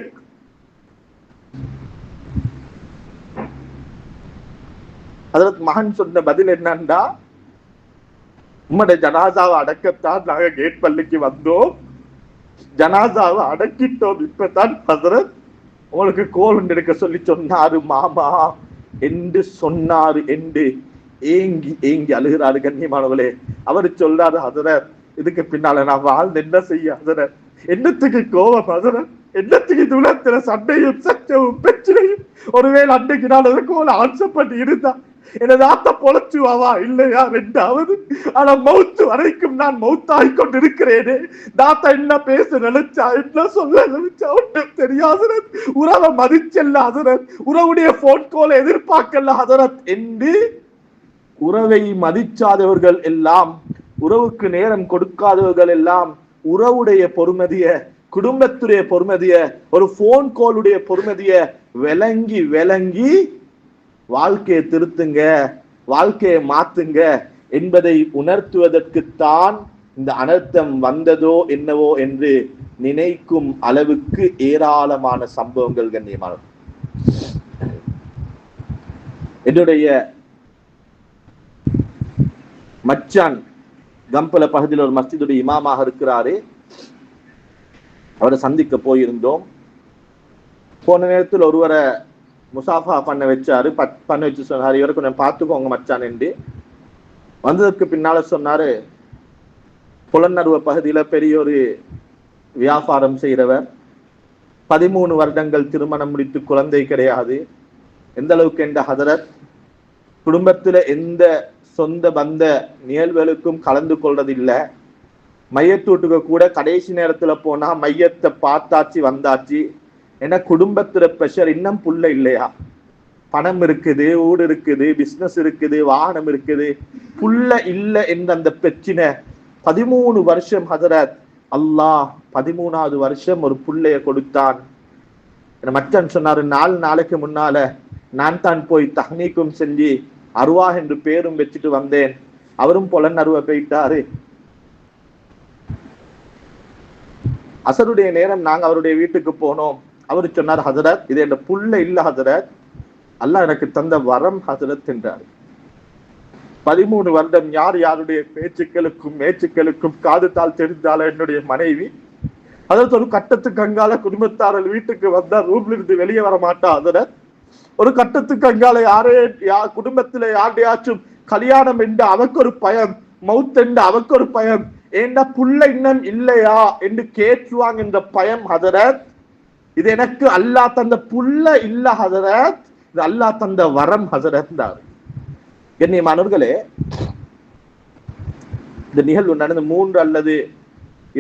ஹதரத் மகன் சொன்ன பதில் என்னன்னா, உம்மோட ஜனாசாவை அடக்கத்தான் நாங்க கேட் பள்ளிக்கு வந்தோம், ஜனாசாவை அடக்கிட்டோம், இப்பதான் ஹதரத் உங்களுக்கு கோல் எடுக்க சொல்லி சொன்னாரு மாமா என்று சொன்னாரு என்று ஏங்கி அழுகிறாரு கண்ணியமானவர்களே. அவரு சொல்றாரு, ஹதரத் இதுக்கு பின்னால நான் வாழ்ந்து என்ன செய்ய ஹதரத், என்னத்துக்கு கோபம் ஹதரத், என்னத்துக்கு துளத்துல சண்டையும் சச்சவும் பிரச்சனையும், ஒருவேளை அன்னைக்கு நான் கோல ஆன்சர் பண்ணி இருந்தா எனது ஆத்த பொழைச்சுவாவா இல்லையா ரெண்டாவது, ஆனா மௌத்து வரைக்கும் நான் மௌத்தாகி கொண்டிருக்கிறேனே. தாத்தா என்ன பேச நினைச்சா, என்ன சொல்ல நினைச்சா ஒன்றும் தெரியாது. உறவை மதிச்சல்ல ஹதரத், உறவுடைய போன் கோலை எதிர்பார்க்கல ஹதரத் என்று உறவை மதிச்சாதவர்கள் எல்லாம், உறவுக்கு நேரம் கொடுக்காதவர்கள் எல்லாம் உறவுடைய பொறுமதிய, குடும்பத்துடைய பொறுமதிய, ஒரு போன் கோலுடைய பொறுமதிய விளங்கி விளங்கி வாழ்க்கையை திருத்துங்க, வாழ்க்கையை மாத்துங்க என்பதை உணர்த்துவதற்குத்தான் இந்த அனர்த்தம் வந்ததோ என்னவோ என்று நினைக்கும் அளவுக்கு ஏராளமான சம்பவங்கள் கண்ணியமான. என்னுடைய மச்சான் கம்பல பகுதியில் ஒரு மஸ்ஜிதுடைய இமாமாக இருக்கிறாரு. அவரை சந்திக்க போயிருந்தோம். போன நேரத்தில் ஒருவரை முசாஃபா பண்ண வச்சாரு, பண்ண வச்சு சொன்னாரு, இவரை கொஞ்சம் பார்த்துக்கோங்க மச்சான் என்று. வந்ததற்கு பின்னால சொன்னாரு, புலனறுவ பகுதியில பெரிய ஒரு வியாபாரம் செய்கிறவர், 13 வருடங்கள் திருமணம் முடித்து குழந்தை கிடையாது. எந்த அளவுக்கு என்ற ஹதரத் குடும்பத்துல எந்த சொந்த பந்த நிகழ்வுகளுக்கும் கலந்து கொள்றதில்லை. மையத்தூட்டுக்கு கூட கடைசி நேரத்துல போனா மையத்தை பார்த்தாச்சு வந்தாச்சு. ஏன்னா குடும்பத்துல பிரஷர், இன்னும் புள்ள இல்லையா, பணம் இருக்குது, ஊடு இருக்குது, பிசினஸ் இருக்குது, வாகனம் இருக்குது, புள்ள இல்ல என்ற அந்த பிரச்சனை 13 வருஷம் ஹதரத். அல்லாஹ் 13வது வருஷம் ஒரு புள்ளைய கொடுத்தான். மச்சான் சொன்னாரு, 4 நாளைக்கு முன்னால நான் தான் போய் தஹ்னீக்கும் செஞ்சு அருவா என்று பேரும் வச்சுட்டு வந்தேன். அவரும் புலன் அருவ போயிட்டாரு. அசருடைய நேரம் நாங்க அவருடைய வீட்டுக்கு போனோம். அவரு சொன்னார், ஹசரத் இது என் புள்ள இல்ல ஹசரத், அல்லாஹ் எனக்கு தந்த வரம் ஹசரத் என்றார். 13 வருடம் யார் யாருடைய பேச்சுக்களுக்கும் மேச்சுக்களுக்கும் காது தாள் தெரிந்தால என்னுடைய மனைவி. அதாவது ஒரு கட்டத்துக்கு அங்கால குடும்பத்தாரல் வீட்டுக்கு வந்தா ரூம்ல இருந்து வெளியே வர மாட்டா ஹசரத். ஒரு கட்டத்துக்கு அங்கால குடும்பத்துல யாரையாச்சும் கல்யாணம் என்று அவக்கு ஒரு பயம், மவுத் என்று அவக்கு ஒரு பயம், ஏண்டா புள்ள இன்னும் இல்லையா என்று கேட்டுவாங்க என்ற பயம் ஹதரத். இது எனக்கு அல்லாஹ் தந்த புள்ள இல்ல ஹதரத், இது அல்லாஹ் தந்த வரம் ஹதரத். கண்ணியமானவர்களே, இந்த நிகழ்வு நடந்து 3 அல்லது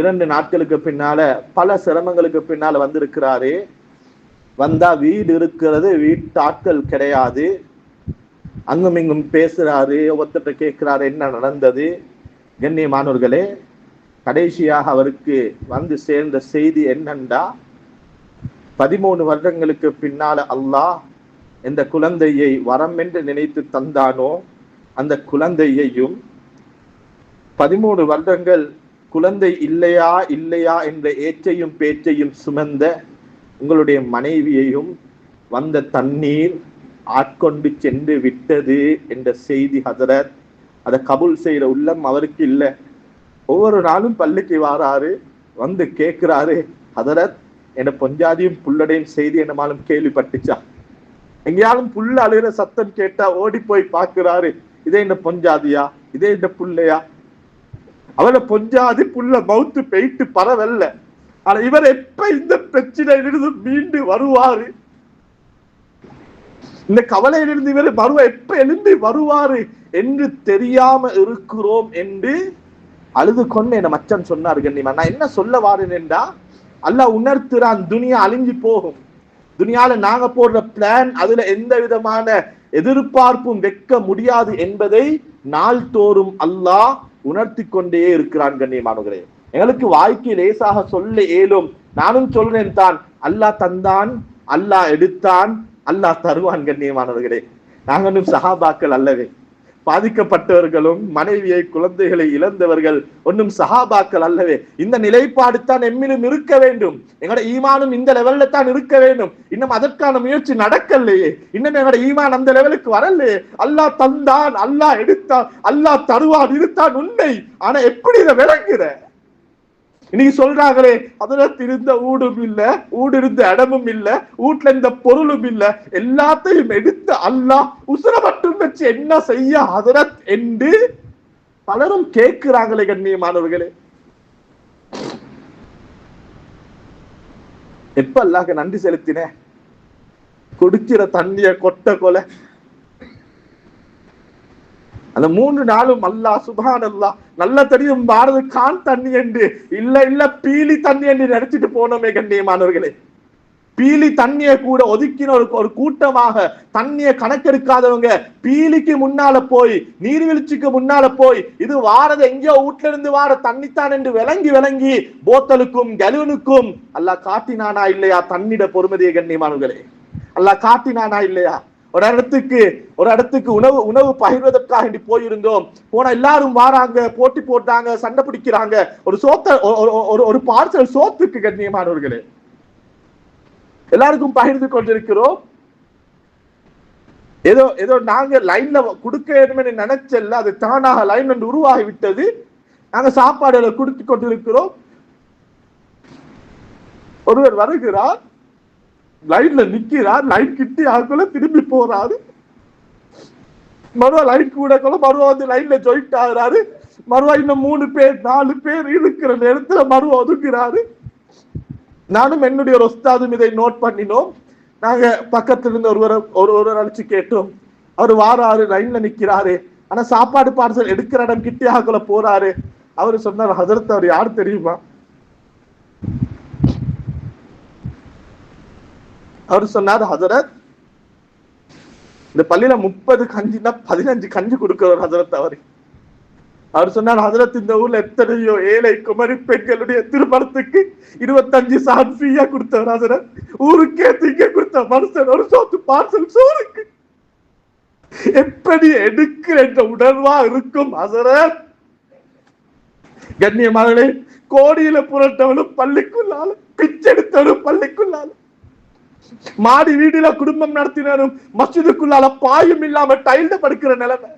2 நாட்களுக்கு பின்னால பல சிரமங்களுக்கு பின்னால வந்திருக்கிறாரு. வந்தா வீடு இருக்கிறது, வீட்டாட்கள் கிடையாது. அங்கும் இங்கும் பேசுறாரு, ஒருத்தட்ட கேட்கிறாரு என்ன நடந்தது. கண்ணியமானவர்களே, கடைசியாக அவருக்கு வந்து சேர்ந்த செய்தி என்னண்டா, 13 வருடங்களுக்கு பின்னால அல்லாஹ் எந்த குழந்தையை வரம் என்று நினைத்து தந்தானோ அந்த குழந்தையையும் 13 வருடங்கள் குழந்தை இல்லையா இல்லையா என்ற ஏச்சையும் பேச்சையும் சுமந்த உங்களுடைய மனைவியையும் வந்த தண்ணீர் ஆட்கொண்டு சென்று விட்டது என்ற செய்தி ஹதரத். அதை கபூல் செய்யற உள்ளம் அவருக்கு இல்லை. ஒவ்வொரு நாளும் பள்ளிக்கு வாராரு, வந்து கேட்கிறாரு, ஹதரத் என பொஞ்சாதியும் புள்ளடையும் செய்தி என்னமாலும் கேள்விப்பட்டுச்சா? எங்கேயாலும் புள்ள அழுகிற சத்தம் கேட்டா ஓடி போய் பார்க்கிறாரு, இதே இந்த பொஞ்சாதியா, இதே இந்த புள்ளையா? அவளை பொஞ்சாதி புள்ள மவுத்து போயிட்டு பரவல்ல, ஆனா இவர் எப்ப இந்த பிரச்சனையிலிருந்து மீண்டு வருவாரு, இந்த கவலையிலிருந்து இவர் எப்ப எழுந்து வருவாரு என்று தெரியாம இருக்கிறோம் என்று அழுது கொண்டு என்ன மச்சான் சொன்னாரு. கண்ணியமா, நான் என்ன சொல்ல வாரேன் என்றா, அல்லாஹ் உணர்த்துறான், துனியா அழிஞ்சு போகும். துனியால நாங்க போடுற பிளான் அதுல எந்த விதமான எதிர்பார்ப்பும் வைக்க முடியாது என்பதை நாள்தோறும் அல்லாஹ் உணர்த்தி கொண்டே இருக்கிறான். கண்ணியமானவர்களே, எங்களுக்கு வாய்க்கு லேசாக சொல்ல இயலும். நானும் சொல்றேன் தான், அல்லாஹ் தந்தான், அல்லாஹ் எடுத்தான், அல்லாஹ் தருவான். கண்ணியமானவர்களே, நாங்களும் சஹாபாக்கள் அல்லவே. பாதிக்கப்பட்டவர்களும் மனைவியை குழந்தைகளை இழந்தவர்கள் ஒன்றும் சஹாபாக்கள் அல்லவே. இந்த நிலைப்பாடு தான் எம்மிலும் இருக்க வேண்டும். எங்களோட ஈமானும் இந்த லெவல்ல தான் இருக்க வேண்டும். இன்னும் அதற்கான முயற்சி நடக்கலையே, இன்னும் எங்களோட ஈமான் அந்த லெவலுக்கு வரலையே. அல்லாஹ் தந்தான், அல்லாஹ் எடுத்தான், அல்லாஹ் தருவான், இதுதான் உண்மை. ஆனா எப்படி இதை விளங்குற? இன்னைக்கு சொல்றாங்களே, அதில் இருந்த ஊடும் இல்ல, ஊடு இருந்த இடமும் இல்ல, வீட்டுல இருந்த பொருளும் இல்ல, எல்லாத்தையும் எடுத்து அல்லாஹ் உசுர மட்டும் வச்சு என்ன செய்ய ஹதரத் என்று பலரும் கேட்கிறாங்களே. கண்ணியமானவர்களே, எப்ப அல்லாஹ்க்கு நன்றி செலுத்தின? குடிக்கிற தண்ணிய கொட்ட கொலை, அந்த 3 நாளும் அல்லாஹ் சுப்ஹானல்லாஹ் நல்ல தெரியும் பாரத கான் தண்ணி என்று இல்ல பீலி தண்ணி என்று நினைச்சிட்டு போனோமே கண்ணியமானவர்களே. பீலி தண்ணியை கூட ஒதுக்கின ஒரு கூட்டமாக தண்ணியை கணக்கெடுக்காதவங்க பீலிக்கு முன்னால போய் நீர்வீழ்ச்சிக்கு முன்னால போய் இது வாரது எங்கேயோ வீட்டுல இருந்து வார தண்ணித்தான் என்று விளங்கி போத்தலுக்கும் கலூனுக்கும் அல்லாஹ் காட்டினானா இல்லையா தண்ணிட பொறுமதியை கண்ணியமானவர்களே? அல்லாஹ் காட்டினானா இல்லையா? ஒரு இடத்துக்கு உணவு பகிர்வதற்காக போயிருந்தோம். போனா எல்லாரும் வாராங்க, போட்டி போட்டாங்க, சண்டை பிடிக்கிறாங்க. ஒரு பார்சல் சோத்துக்கு கண்ணியமானவர்களே எல்லாருக்கும் பகிர்ந்து கொண்டிருக்கிறோம். ஏதோ நாங்க லைன்ல கொடுக்க வேண்டும் நினைச்சல, அது தானாக லைன் என்று உருவாகி விட்டது. நாங்க சாப்பாடுகளை கொடுத்து கொண்டிருக்கிறோம். ஒருவர் வருகிறார், லைன்ல நிக்கிறார், லைன் கிட்டி ஆகுள்ள திரும்பி போறாரு. மறுவா லைன் கூட மறுவா வந்து லைன்ல ஜாயிண்ட் ஆகுறாரு. மறுவா இன்னும் 3 பேர் 4 பேர் இருக்கிற நேரத்துல மறுவா ஒதுக்குறாரு. நானும் என்னுடைய ஒரு உஸ்தாதும் இதை நோட் பண்ணினோம். நாங்க பக்கத்துல இருந்து ஒருவர் அழைச்சு கேட்டோம். அவர் வாராரு, லைன்ல நிக்கிறாரு, ஆனா சாப்பாடு பார்சல் எடுக்கிற இடம் கிட்டே ஆகுல போறாரு. அவரு சொன்னார், ஹஜரத் அவர் யாரு தெரியுமா? அவர் சொன்னார், ஹஜரத் இந்த பள்ளியில 30 கஞ்சினா 15 கஞ்சி கொடுக்கிறவர் ஹஜரத் அவரு. அவர் சொன்னார், ஹஜரத் இந்த ஊர்ல எத்தனையோ ஏழை குமரி பெண்களுடைய திருமணத்துக்கு 25 சான் ஃப்ரீயா கொடுத்தவர் ஹஜரத். ஊருக்கே திங்க கொடுத்த மனுஷன் ஒரு சோத்து பார்சல் சோறுக்கு எப்படி எடுக்கிற என்ற உணர்வா இருக்கும் ஹஜரத். கண்ணியமானே, கோடியில புரட்டவனும் பள்ளிக்குள்ளால, பிச்செடுத்தவனும் பள்ளிக்குள்ளால, மாடி வீடுல குடும்பம் நடத்தினரும் மஸ்ஜிதுக்குள்ளால பாயும் இல்லாம டைல்ல படுக்கிற நிலைமை.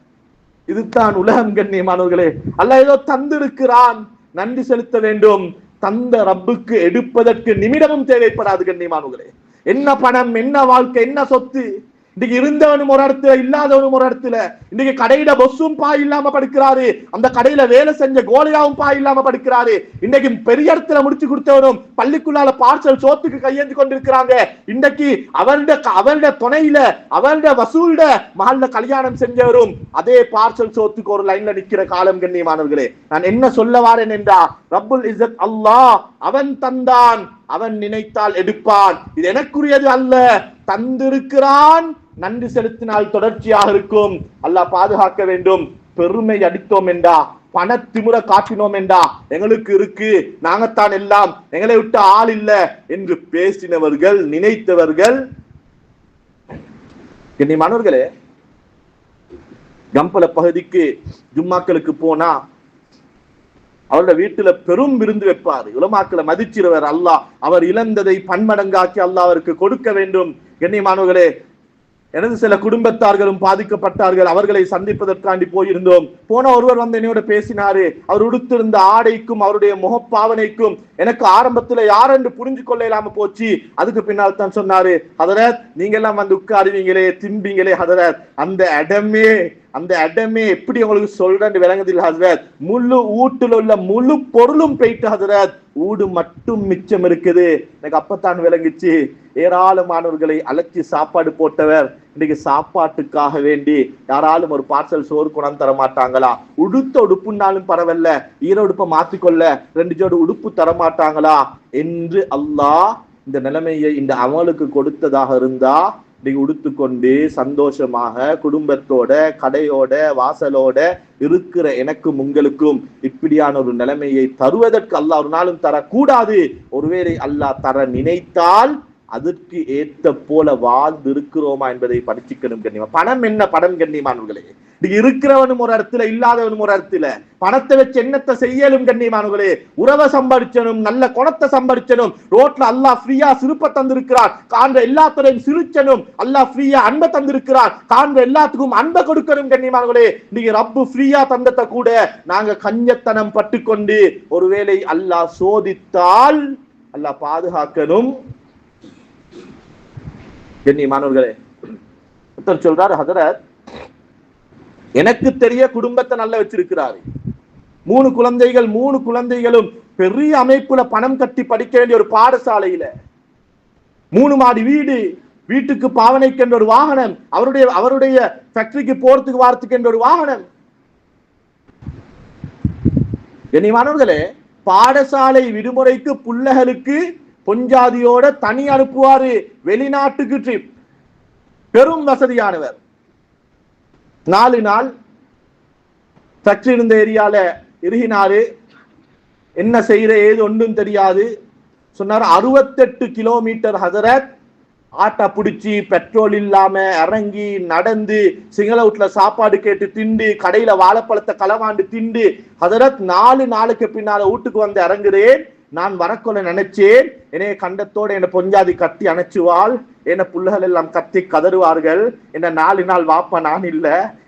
இதுதான் உலகம் கண்ணியமானவர்களே. அல்லாஹ் ஏதோ தந்திருக்கிறான், நன்றி செலுத்த வேண்டும். தந்த ரப்புக்கு எடுப்பதற்கு நிமிடமும் தேவைப்படாது கண்ணியமானவர்களே. என்ன பணம், என்ன வாழ்க்கை, என்ன சொத்து. இன்னைக்கு இருந்தவனும் ஒரு இடத்துல, இல்லாதவனும் ஒரு இடத்துல. இன்னைக்கு கடையில பொஸ்ஸும் பாய் இல்லாம படுக்கிறாரு, அந்த கடையில வேலை செஞ்ச கோலியாவும் பாய் இல்லாம படுக்கிறாரு. இன்னைக்கு பெரிய இடத்துல முடிச்சு கொடுத்தவனும் பள்ளிக்குள்ளால பார்சல் சோத்துக்கு கையேந்தி கொண்டிருக்கிறாங்க. இன்னைக்கு அவருடைய துணையில, அவருடைய வசூல்ட மகள்ல கல்யாணம் செஞ்சவரும் அதே பார்சல் சோத்துக்கு ஒரு லைன்ல நிக்கிற காலம் கண்ணியமானவர்களே. நான் என்ன சொல்ல வாரேன் என்றா, ரப்புல் இஸ்ஸத் அல்லாஹ் அவன் தந்தான், அவன் நினைத்தால் எடுப்பான். இது எனக்குரியது அல்ல, தந்திருக்கிறான். நன்றி செலுத்தினால் தொடர்ச்சியாக இருக்கும். அல்லாஹ் பாதுகாக்க வேண்டும். பெருமை அடித்தோம் என்றா, பணத்திமுறை காட்டினோம் என்றா, எங்களுக்கு இருக்கு, நாங்கத்தான் எல்லாம், எங்களை விட்டு ஆள் இல்ல என்று பேசினவர்கள், நினைத்தவர்கள். கண்ணியமானவர்களே, கம்பல பகுதிக்கு ஜும்மாக்களுக்கு போனா அவருடைய வீட்டுல பெரும் விருந்து வைப்பாரு. உலமாக்களை மதிச்சிருவர் அல்லாஹ். அவர் இழந்ததை பன்மடங்காக்கி அல்லாஹ் அவருக்கு கொடுக்க வேண்டும். கண்ணியமானவர்களே, எனது சில குடும்பத்தார்களும் பாதிக்கப்பட்டார்கள். அவர்களை சந்திப்பதற்காண்டி போயிருந்தோம். போன ஒருவர் வந்து என்னோட பேசினாரு. அவர் உடுத்திருந்த ஆடைக்கும் அவருடைய முகப்பாவனைக்கும் எனக்கு ஆரம்பத்துல யாரென்று புரிஞ்சு கொள்ள இல்லாம போச்சு. அதுக்கு பின்னால் தான் சொன்னாரு, ஹதரத் நீங்க எல்லாம் வந்து உட்காருவீங்களே, திம்பிங்களே ஹதரத், அந்த இடமே எப்படி உங்களுக்கு சொல்றேன்னு விளங்குதில்லை ஹசரத். முழு வீட்டுல உள்ள முழு பொருளும் போயிட்டு ஹசரத், ஊடு மட்டும் மிச்சம் இருக்குது. எனக்கு அப்பத்தான் விளங்குச்சு, ஏராளமானவர்களை அழைச்சி சாப்பாடு போட்டவர் இன்னைக்கு சாப்பாட்டுக்காக வேண்டி யாராலும் ஒரு பார்சல் சோறு கொண்டாந்து தர மாட்டாங்களா? உடுத்த உடுப்புனாலும் பரவாயில்ல, ஈர உடுப்பை மாத்திக்கொள்ள 2 ஜோடு உடுப்பு தரமாட்டாங்களா என்று அல்லாஹ் இந்த நிலைமையை இந்த அமலுக்கு கொடுத்ததாக இருந்தா, இன்னைக்கு உடுத்துக்கொண்டு சந்தோஷமாக குடும்பத்தோட கடையோட வாசலோட இருக்கிற எனக்கும் உங்களுக்கும் இப்படியான ஒரு நிலைமையை தருவதற்கு அல்லாஹ் ஒரு நாளும் தரக்கூடாது. ஒருவேளை அல்லாஹ் தர நினைத்தால் அதற்கு ஏத்த போல வாழ்ந்து இருக்கிறோமா என்பதை படிச்சுக்கணும் கண்ணியமா. பணம் என்ன படம் கண்ணியமானவர்களே? இருக்கிறவனும் ஒரு இடத்துல, இல்லாதவனும் ஒரு இடத்துல. பணத்தை வச்சு என்னத்தை செய்யலும் கண்ணியமானவர்களே? உறவை சம்பாதிச்சனும், நல்ல குணத்தை சம்பாதிச்சனும். ரோட்ல அல்லாஹ் ஃப்ரீயா சிரிப்பை தந்திருக்கிறான், காண்ற எல்லாத்துறையும் சிரிச்சனும். அல்லாஹ் ஃப்ரீயா அன்பை தந்திருக்கிறான், காண்ற எல்லாத்துக்கும் அன்பை கொடுக்கணும் கண்ணியமானவர்களே. நீங்க ரப்பு ஃப்ரீயா தந்தத்தை கூட நாங்க கஞ்சத்தனம் பட்டுக்கொண்டு ஒருவேளை அல்லாஹ் சோதித்தால் அல்லாஹ் பாதுகாக்கணும் கண்ணியமானவர்களே. சொல்றாரு, ஹதரத் எனக்கு தெரிய குடும்பத்தை நல்லா வச்சிருக்கிறாரு. 3 குழந்தைகள், 3 குழந்தைகளும் பெரிய அமைப்புல பணம் கட்டி படிக்க வேண்டிய ஒரு பாடசாலையில 3 மாடி வீடு, வீட்டுக்கு பாவனைக்கு என்ற ஒரு வாகனம், அவருடைய ஃபேக்டரிக்கு போறதுக்கு வாரத்துக்கு என்ற ஒரு வாகனம். கண்ணியமானவர்களே, பாடசாலை விடுமுறைக்கு புள்ளகளுக்கு பொஞ்சாதியோட தனி அனுப்புவாரு, வெளிநாட்டுக்கு ட்ரிப். பெரும் வசதியானவர். 4 நாள் ஃபேக்டரி இருந்த ஏரியால இருகினாரு. என்ன செய்யற ஏது ஒன்றும் தெரியாது. சொன்னார் 68 கிலோமீட்டர் ஹசரத், ஆட்டை பிடிச்சி பெட்ரோல் இல்லாம இறங்கி நடந்து சிங்கள வீட்டுல சாப்பாடு கேட்டு திண்டு கடையில வாழைப்பழத்தை களவாண்டு திண்டு ஹசரத் 4 நாளுக்கு பின்னால வீட்டுக்கு வந்து இறங்குறேன். நான் வரக்கொள்ள நினைச்சேன். என்னைய கண்டத்தோட என்ன பொஞ்சாதி கத்தி அணைச்சுவாள், என்ன புள்ளகள் எல்லாம் கத்தி கதறுவார்கள். என்ன 4 நாள் வாப்பா நான் இல்ல,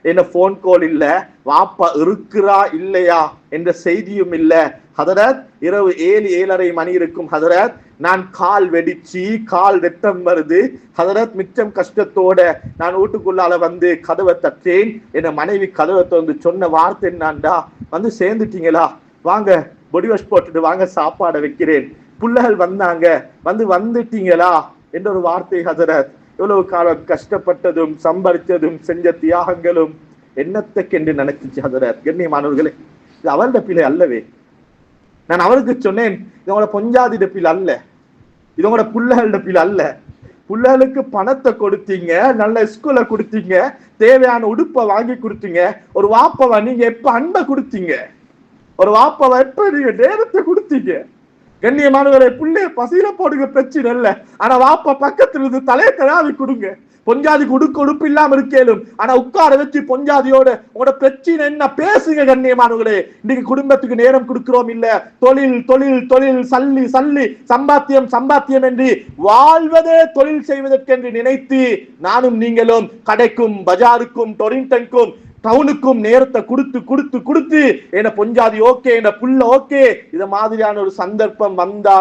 என்ன போன் கால் இல்ல, வாப்பா இருக்கிறா இல்லையா என்ற செய்தியும் இல்ல. ஹதரத் இரவு 7-7:30 மணி இருக்கும் ஹதரத். நான் கால் வெடிச்சு கால் ரத்தம் வருது ஹதரத். மிச்சம் கஷ்டத்தோட நான் வீட்டுக்குள்ளால வந்து கதவை தட்டேன். என் மனைவி கதவை திறந்து சொன்ன வார்த்தை என்னான்டா, வந்து சேர்ந்துட்டீங்களா, வாங்க பொடி வாஷ் போட்டுட்டு வாங்க சாப்பாடை வைக்கிறேன். புள்ளகள் வந்தாங்க, வந்துட்டீங்களா என்ற ஒரு வார்த்தை ஹதரத். எவ்வளவு காலம் கஷ்டப்பட்டதும் சம்பாதிச்சதும் செஞ்ச தியாகங்களும் என்னத்துக்கென்று நினைச்சிச்சு ஹதரத். கண்ணியமானவர்களே, இது அவருடைய பிள்ளை அல்லவே. நான் அவருக்கு சொன்னேன், இதோட பொஞ்சாதி பிள்ளை அல்ல, இதோட புள்ளகளோட பிள்ளை அல்ல. புள்ளகளுக்கு பணத்தை கொடுத்தீங்க, நல்ல ஸ்கூல்ல கொடுத்தீங்க, தேவையான உடுப்பை வாங்கி கொடுத்தீங்க. ஒரு வாப்பவ நீங்க எப்ப அன்பை கொடுத்தீங்க, ஒரு வாப்பவ எப்ப நீங்க நேரத்தை கொடுத்தீங்க. கண்ணியமானவரை, புள்ளைய பசியில போடுங்க பிரச்சனை இல்ல, ஆனா வாப்பா பக்கத்துல இருந்து தலையை தடாவி கொடுங்க. பொஞ்சாதிக்கு உடுப்பு இல்லாம இருக்கேலும், ஆனா உட்கார வச்சு பொஞ்சாதியோட உங்களோட பிரச்சனை என்ன பேசுங்க. கண்ணியமானவர்களே, இன்னைக்கு குடும்பத்துக்கு நேரம் கொடுக்கிறோம் இல்ல, தொழில் தொழில் தொழில், சல்லி சல்லி, சம்பாத்தியம் சம்பாத்தியம் என்று வாழ்வதே தொழில் செய்வதற்கென்று நினைத்து நானும் நீங்களும் கடைக்கும் பஜாருக்கும் டொரிண்டனுக்கும் டவுனுக்கும் நேரத்தை கொடுத்து கொடுத்து கொடுத்து என்ன பொஞ்சாதி ஓகே, என்ன புள்ள ஓகே, இத மாதிரியான ஒரு சந்தர்ப்பம் வந்தா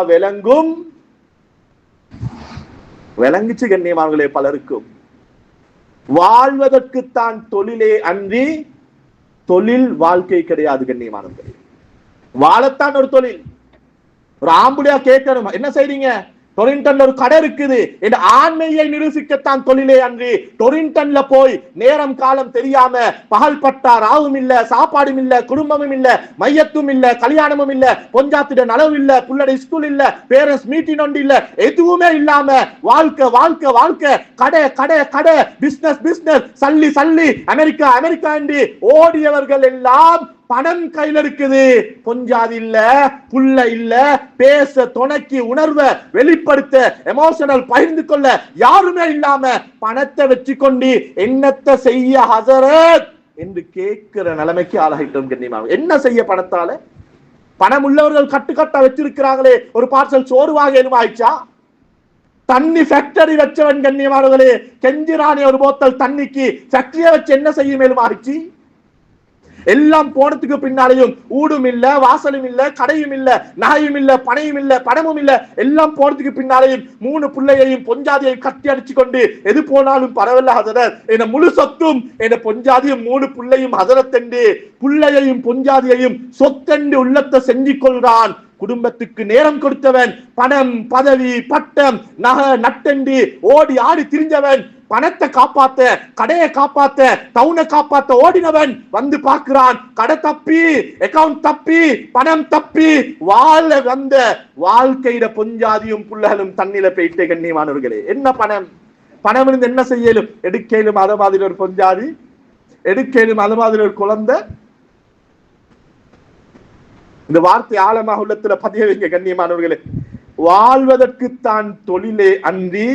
விளங்குச்சு கண்ணியமானவர்களே. பலருக்கும் வாழ்வதற்குத்தான் தொழிலே அன்றி தொழில் வாழ்க்கை கிடையாது. கண்ணியமானவர்களே, வாழத்தான் ஒரு தொழில். ஒரு ஆம்புடையா கேட்கணும், என்ன செய்றீங்க? டொரிண்டன்ல ஒரு கடை இருக்குது என்ற ஆண்மையை நிரூபிக்கத்தான் தொழிலே அன்றி டொரிண்டன்ல போய் நேரம் காலம் தெரியாம பகல் பட்டா ராவும் இல்ல, சாப்பாடும் இல்ல, குடும்பமும் இல்ல, மையத்தும் இல்ல, கல்யாணமும் இல்ல, பொஞ்சாத்திட நலவு இல்ல, புள்ளடை ஸ்கூல் இல்ல, பேரண்ட்ஸ் மீட்டிங் ஒன்று இல்ல, எதுவுமே இல்லாம வாழ்க்கை வாழ்க்கை வாழ்க்கை, கடை கடை கடை, பிசினஸ் பிசினஸ், சல்லி சல்லி, அமெரிக்கா அமெரிக்கா என்று ஓடியவர்கள் எல்லாம் பணம் கையில் இருக்குது, பொஞ்சாதி இல்ல, புள்ள இல்ல, பேச துணைக்கு உணர்வை வெளிப்படுத்த எமோஷனல் பகிர்ந்து கொள்ள யாருமே இல்லாம பணத்தை வச்சு கொண்டு என்னத்தை செய்ய ஹசரத் என்று கேட்கிற நிலைமைக்கு ஆளாகிட்டோம். கண்ணியமாக என்ன செய்ய பணத்தால? பணம் உள்ளவர்கள் கட்டுக்கட்டா வச்சிருக்கிறாங்களே, ஒரு பார்சல் சோறு வாங்க எதுவும் ஆயிடுச்சா? தண்ணி ஃபேக்டரி வச்சவன் கண்ணியமானவர்களே, கெஞ்சிராணி ஒரு போத்தல் தண்ணிக்கு ஃபேக்டரியை வச்சு என்ன செய்ய மேலும் ஆயிடுச்சு? எல்லாம் போனதுக்கு பின்னாலையும் ஊடும் இல்ல, வாசலும் இல்ல, கடையும் இல்ல, நகையும் இல்ல, பணையும் இல்ல, பணமும் இல்ல, எல்லாம் போனதுக்கு பின்னாலையும் 3 பிள்ளையையும் பொஞ்சாதியையும் கட்டி அடிச்சு கொண்டு எது போனாலும் பரவாயில்ல ஹசரத், என்ன முழு சொத்தும் என்ன பொஞ்சாதியும் 3 பிள்ளையும் ஹசரத் என்று பிள்ளையையும் பொஞ்சாதியையும் சொத்தென்று உள்ளத்தை செஞ்சு கொள்றான். குடும்பத்துக்கு நேரம் கொடுத்தவன், பணம் பதவி பட்டம் நகை நட்டென்று ஓடி ஆடி திரிஞ்சவன், பணத்தை காப்பாத்த, கடையை காப்பாத்த, டவுனை காப்பாத்த ஓடினவன் வந்து பார்க்கிறான், கடை தப்பி, அக்கவுண்ட் தப்பி, பணம் தப்பி, வாழ வந்த வாழ்க்கையில பொஞ்சாதியும் புள்ளகளும் தண்ணில போயிட்டே. கண்ணியமானவர்களே, என்ன பணம்? பணம் இருந்து என்ன செய்யலும்? எடுக்கலும் அத மாதிரி ஒரு பொஞ்சாதி, எடுக்கலும் அத மாதிரி ஒரு குழந்தை. இந்த வார்த்தை ஆழமாக உள்ளத்துல பதிய வைங்க கண்ணியமானவர்களே. வாழ்வதற்குத்தான் தொழிலே அன்றி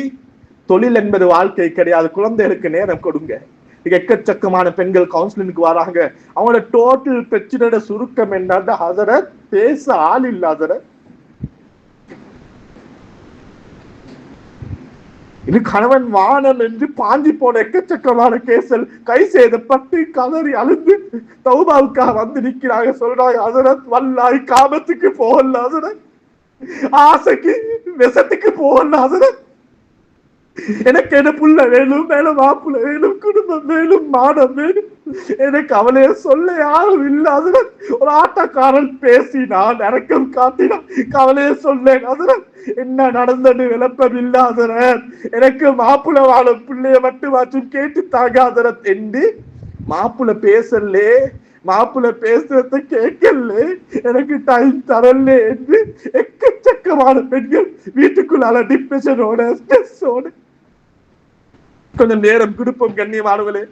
தொழில் என்பது வாழ்க்கை கிடையாது. குழந்தைகளுக்கு நேரம் கொடுங்க. எக்கச்சக்கமான பெண்கள் கவுன்சிலிங்க்கு வராங்க. அவங்களோட டோட்டல் பிரச்சனையோட சுருக்கம் என்னன்னா ஹசரத், பேச ஆள் இல்ல ஹசரத். இது கணவன் வானம் என்று பாஞ்சி போன எக்கச்சக்கமான கேசல் கை சேதப்பட்டு கதறி அழுந்து தௌபாவுக்காக வந்து நிக்கிறாங்க. சொல்றாங்க ஹசரத், வல்லாய் காமத்துக்கு போகல ஹசரத், ஆசைக்கு விஷத்துக்கு போகல ஹசரத், எனக்கு என்ன புள்ள வேணும், மேலும் மாப்புள்ள வேணும், குடும்பம் வேணும், மானம் வேணும், எனக்கு அவளைய சொல்ல யாரும் இல்லாத. ஒரு ஆட்டக்காரன் பேசினான், இறக்கம் காட்டினான், கவலைய சொல்லேன் அதரன், என்ன நடந்தது விளப்பம் இல்லாதரன், எனக்கு மாப்புள்ள வாழும் பிள்ளைய மட்டும் மாற்றும் கேட்டு தாங்காதரத் என்று மாப்புள்ள பேசலே. மாப்பிள்ள பேசுறத கேட்கல, எனக்கு டைம் தரல என்று எக்கச்சக்கமான பெண்கள் வீட்டுக்குள்ளால டிப்ரெஷனோட ஸ்ட்ரெஸ்ஸோட. கொஞ்சம் நேரம் கொடுப்போம் கண்ணியமானவர்களே.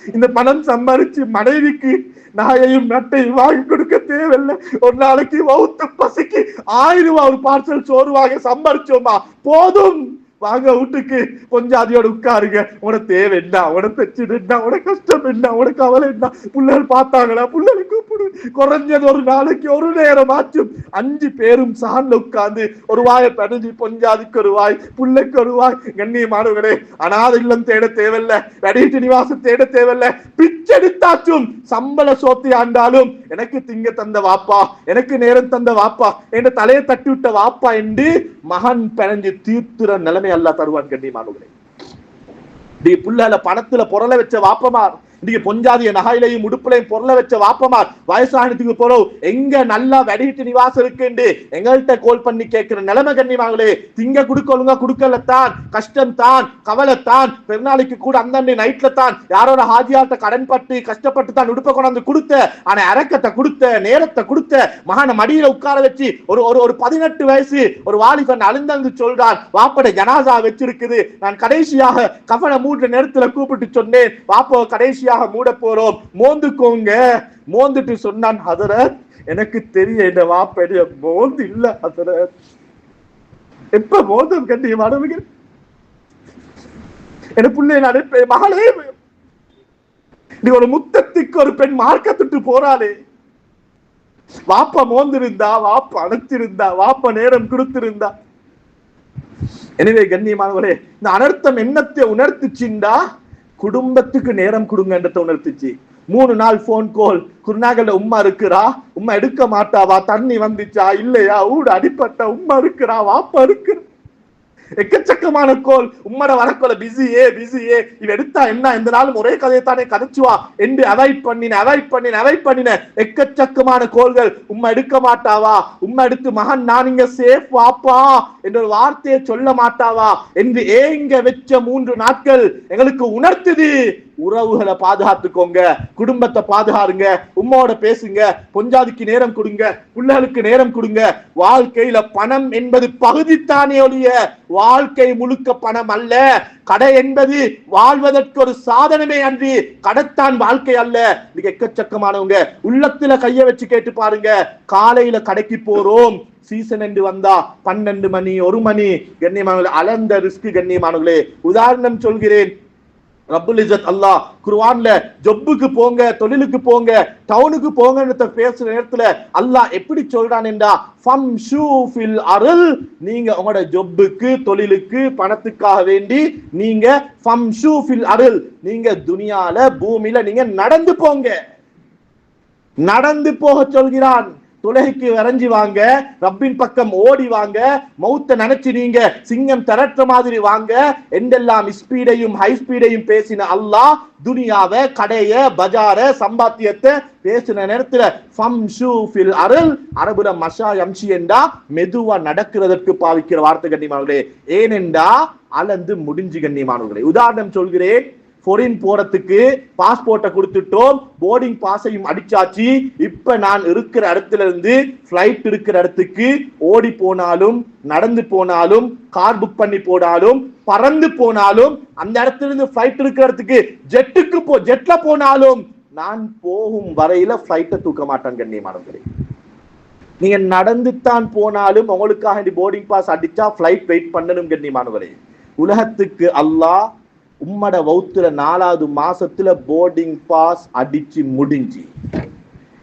இந்த பணம் சம்பாதிச்சு மனைவிக்கு நாயையும் நட்டையும் வாங்கி கொடுக்க தேவையில்லை. ஒரு நாளைக்கு வவுத்து பசிக்கு 1000 ரூபாய் ஒரு பார்சல் சோறு வாங்க சம்பாதிச்சோமா போதும். வாங்க வீட்டுக்கு கொஞ்சாதியோட உட்காருங்க. உனக்கு தேவை என்ன, உனக்கு பிரச்சனை என்ன, உனக்கு கஷ்டம் என்ன, உனக்கு கவலை என்ன, பிள்ளைகள் பார்த்தாங்களா, பிள்ளைகளை கூப்பிடு. குறைஞ்சது ஒரு நாளைக்கு ஒரு நேரம் ஆச்சும் 5 பேரும் சான்ல உட்கார்ந்து ஒரு வாயை பணிஞ்சு பொஞ்சாதிக்கு ஒரு வாய், பிள்ளைக்கு ஒரு வாய். கண்ணியமானவர்களே, அனாத இல்லம் தேட தேவையில்ல, வெடிட்டு நிவாசம் தேட தேவையில்ல. பிச்செடுத்தாச்சும் சம்பள சோத்தி ஆண்டாலும் எனக்கு திங்க தந்த வாப்பா, எனக்கு நேரம் தந்த வாப்பா, என் தலையை தட்டி விட்ட வாப்பா என்று மகன் பிணைஞ்சு தீர்த்துற நிலைமை அல்லா தருவான். கண்ணியமானவர்களே, புள்ளால பணத்துல பொருளை வச்ச வாப்பமார், இன்னைக்கு பொஞ்சாதிய நகையிலையும் உடுப்புலையும் பொருளை வச்ச வாப்பமார் வயசானத்துக்கு போறோம் எங்க நல்லா வெடிட்டு நிவாசம் இருக்குன்னு எங்கள்கிட்ட கோல் பண்ணி கேட்கிற நிலைமை. கண்ணியமாங்களே, திங்க குடுக்க ஒழுங்கா குடுக்கலத்தான், கஷ்டம் தான், கவலைத்தான். பெருநாளைக்கு கூட அந்த நைட்ல தான் யாரோட ஹாஜியாட்ட கடன் பட்டு கஷ்டப்பட்டு தான் உடுப்ப கொண்டாந்து கொடுத்த, ஆனா இறக்கத்தை கொடுத்த, நேரத்தை கொடுத்த, மகான மடியில உட்கார வச்சு ஒரு 18 வயசு ஒரு வாலிபன் அழுந்தந்து சொல்றான், வாப்பட ஜனாசா வச்சிருக்குது, நான் கடைசியாக கஃபனை மூடுற நேரத்துல கூப்பிட்டு சொன்னேன், வாப்போ கடைசி மூட போறோம், மோந்துக்கோங்க. மோந்துட்டு சொன்னான், ஹதரத் எனக்கு தெரிய இந்த வாப்படைய மோந்து இல்ல ஹதரத். எப்ப மோதும் கண்ணியமானவர்கள், என் பிள்ளை அனுப்ப மகளே, நீ ஒரு முத்தத்துக்கு ஒரு பெண் மார்க்கத்துட்டு போறாளே, வாப்ப மோந்திருந்தா, வாப்ப அணைத்திருந்தா, வாப்ப நேரம் கொடுத்திருந்தா. எனவே கண்ணியமானவரே, இந்த அனர்த்தம் என்னத்தை உணர்த்துச்சுண்டா குடும்பத்துக்கு நேரம் கொடுங்கன்றத உணர்த்துச்சு. 3 நாள் போன் கால், குருநாகல உம்மா இருக்கிறா, உம்மா எடுக்க மாட்டாவா, தண்ணி வந்துச்சா இல்லையா, ஊடு அடிப்பட்ட உம்மா இருக்கிறா, வாப்பா இருக்கிற, எக்கச்சக்கமான கோல். உம்மட வரக்கோல பிஸியே இவ எடுத்தா என்ன, இந்த நாளும் ஒரே கதையை தானே கதைச்சுவா என்று அவாய்ட் பண்ணின எக்கச்சக்கமான கோல்கள். உம்மா எடுக்க மாட்டாவா, உம்மா எடுத்து மகன் நான் இங்க சேஃப் வாப்பா என்ற ஒரு வார்த்தையை சொல்ல மாட்டாவா என்று ஏங்க வச்ச 3 நாட்கள் எங்களுக்கு உணர்த்துது. உறவுகளை பாதுகாத்துக்கோங்க, குடும்பத்தை பாதுகாருங்க, உம்மாவோட பேசுங்க, பொஞ்சாதிக்கு நேரம் கொடுங்க, பிள்ளைகளுக்கு நேரம் கொடுங்க. வாழ்க்கையில பணம் என்பது பகுதித்தானே ஒழிய வாழ்க்கை முழுக்க பணம் அல்ல. கடை என்பது வாழ்வதற்கு ஒரு சாதனமே அன்றி கடைத்தான் வாழ்க்கை அல்ல. இன்னைக்கு எக்கச்சக்கமானவங்க உள்ளத்துல கைய வச்சு கேட்டு பாருங்க, காலையில கடைக்கு போறோம், சீசன் என்று வந்தா 12 மணி 1 மணி. கண்ணியமானவர்களே, அளந்த ரிஸ்க். கண்ணியமானவர்களே, உதாரணம் சொல்கிறேன். ரப்புல் இஸ்ஸத் அல்லாஹ் குர்ஆன்ல ஜொப்புக்கு போங்க, தொழிலுக்கு போங்க, டவுனுக்கு போங்கன்னு பேசுற நேரத்துல அல்லாஹ் எப்படி சொல்றான் என்றா, ஃபம்ஷூ ஃபில் அர்ல், நீங்க உங்களோட ஜொப்புக்கு தொழிலுக்கு பணத்துக்காக வேண்டி நீங்க ஃபம்ஷூ ஃபில் அர்ல், நீங்க துனியால பூமியில நீங்க நடந்து போங்க, நடந்து போக சொல்கிறான். தொலைக்கு வரைஞ்சி வாங்க, ரப்பின் பக்கம் ஓடி வாங்க, மௌத்த நினைச்சு நீங்க சிங்கம் திரட்ட மாதிரி வாங்க என்றெல்லாம் ஸ்பீடையும் ஹை ஸ்பீடையும் பேசின அல்லாஹ் துனியாவை, கடைய, பஜார, சம்பாத்தியத்தை பேசின நேரத்துல ஃபம்ஷூ ஃபில் அர்ல், அரபுல மஷா யம்ஷி என்றா மெதுவா நடக்கிறதற்கு பாவிக்கிற வார்த்தை. கண்ணியமானவர்களே, ஏனென்றா அளந்து முடிஞ்சு. கண்ணியமானவர்களே, உதாரணம் சொல்கிறேன். ஃபாரின் போறதுக்கு பாஸ்போர்ட்டை கொடுத்துட்டோம், போர்டிங் பாஸையும் அடிச்சாச்சு. இப்ப நான் இருக்கிற இடத்துல இருந்து பிளைட் இருக்கிற இடத்துக்கு ஓடி போனாலும், நடந்து போனாலும், கார் புக் பண்ணி போனாலும், பறந்து போனாலும், அந்த இடத்துல இருந்து பிளைட் இருக்கிற இடத்துக்கு ஜெட்ல போனாலும் நான் போகும் வரையில பிளைட்டை தூக்க மாட்டேன். கண்ணியமானவர்களே, நீங்க நடந்து தான் போனாலும் உங்களுக்காக போர்டிங் பாஸ் அடிச்சா பிளைட் வெயிட் பண்ணணும். கண்ணியமானவர்களே, உலகத்துக்கு அல்லாஹ் உம்மட வவுத்துல 4வது மாசத்துல போர்டிங் பாஸ் அடிச்சு முடிஞ்சு.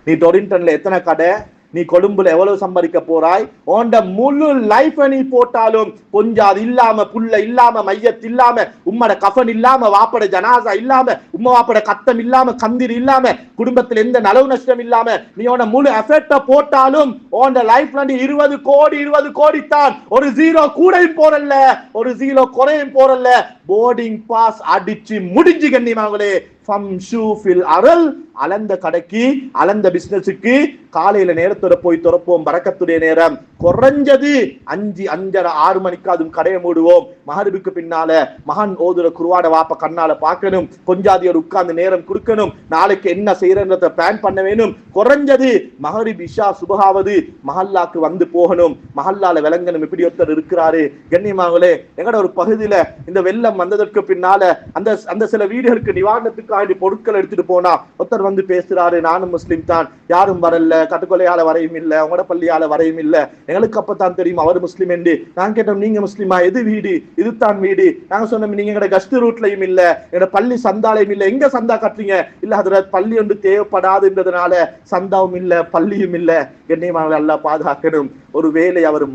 நீ டொரிண்டன்ல எத்தனை கடை, நீ கொழும்புல எவ்வளவு சம்பாதிக்க போறாய், உண்ட முழு லைஃப் நீ போட்டாலும் கொஞ்சம் அது இல்லாம, புள்ள இல்லாம, மையத் இல்லாம, உம்மட கஃபன் இல்லாம, வாப்பட ஜனாசா இல்லாம, உம்ம வாப்பட கத்தம் இல்லாம, கந்திர் இல்லாம, குடும்பத்தில் எந்த நலவு நஷ்டம் இல்லாம நீ உன முழு எஃபெக்ட போட்டாலும் உண்ட லைஃப்ல நீ 20 கோடி தான். ஒரு 0 கூடையும் போறல்ல, ஒரு 0 குறையும் போறல்ல, போர்டிங் பாஸ் அடிச்சு முடிஞ்சு. கண்ணியமானவர்களே, ஃபம்ஷூ ஃபில் அர்ல், அளந்த கடைக்கு, அளந்த பிசினஸுக்கு காலையில நேரத்தோட போய் துறப்போம். பரக்கத்துடைய நேரம், குறைஞ்சது 5, 5:30, 6 மணிக்காதும் கடையை மூடுவோம். மகரிபுக்கு பின்னால மகன் ஓதுற குர்ஆனை வாப்ப கண்ணால பார்க்கணும், கொஞ்சாதியோர் உட்கார்ந்து நேரம் கொடுக்கணும், நாளைக்கு என்ன செய்யறன்றத பிளான் பண்ண வேணும். குறைஞ்சது மகரிப் இஷா சுபஹாவது மஹல்லாக்கு வந்து போகணும், மஹல்லால விளங்கணும் இப்படி ஒருத்தர் இருக்கிறாரு. கண்ணியமாங்களே, எங்கட ஒரு பகுதியில இந்த வெள்ளம் வந்ததற்கு பின்னால அந்த சில வீடுகளுக்கு நிவாரணத்துக்காக பொருட்கள் எடுத்துட்டு போனா ஒருத்தர் வந்து பேசுறாரு, நானும் முஸ்லிம் தான், யாரும் வரல, கட்டுக்கொலையால வரையும் இல்ல, உங்களோட பள்ளியால வரையும் இல்ல, எங்களுக்கு அப்பதான் தெரியும் அவர் முஸ்லிம் என்று. நான் கேட்டோம், நீங்க முஸ்லிமா? எது வீடு? இதுதான் வீடு. நாங்க சொன்னோம், நீங்க எங்கட கஸ்ட் ரூட்லயும் இல்ல, எங்கட பள்ளி சந்தாலையும் இல்ல, எங்க சந்தா கட்டுறீங்க? இல்ல ஹதரத், பள்ளி ஒன்று தேவைப்படாதுன்றதுனால சந்தாவும் இல்ல, பள்ளியும் இல்ல. கண்ணியமானவர்களை அல்லாஹ் பாதுகாக்கணும். ஒரு வேளை அவர்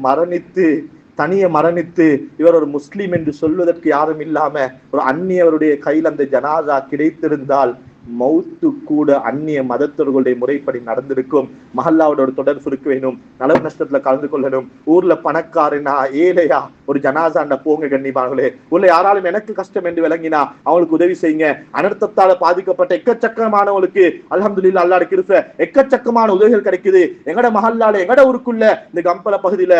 தனியே மரணித்து இவர் ஒரு முஸ்லிம் என்று சொல்வதற்கு யாரும் இல்லாம ஒரு அந்நியவருடைய கையில் அந்த ஜனாசா கிடைத்திருந்தால் மௌத்து கூட அந்நிய மதத்தவர்களுடைய முறைப்படி நடந்திருக்கும். மஹல்லாவோட தொடர்பு இருக்க வேணும், நலவு நஷ்டத்துல கலந்து கொள்ளணும். ஊர்ல பணக்காரனா ஏழையா ஒரு ஜனாசாண்ட போங்க. கண்ணியமானவர்களே, ஊர்ல யாராலும் எனக்கு கஷ்டம் என்று விளங்கினா அவங்களுக்கு உதவி செய்யுங்க. அனர்த்தத்தால பாதிக்கப்பட்ட எக்கச்சக்கமானவங்களுக்கு அல்ஹம்துலில்லாஹ் அல்லாஹ்வுடைய கிருபை எக்கச்சக்கமான உதவிகள் கிடைக்குது. எங்கட மஹல்லால எங்கட ஊருக்குள்ள இந்த கம்பல பகுதியில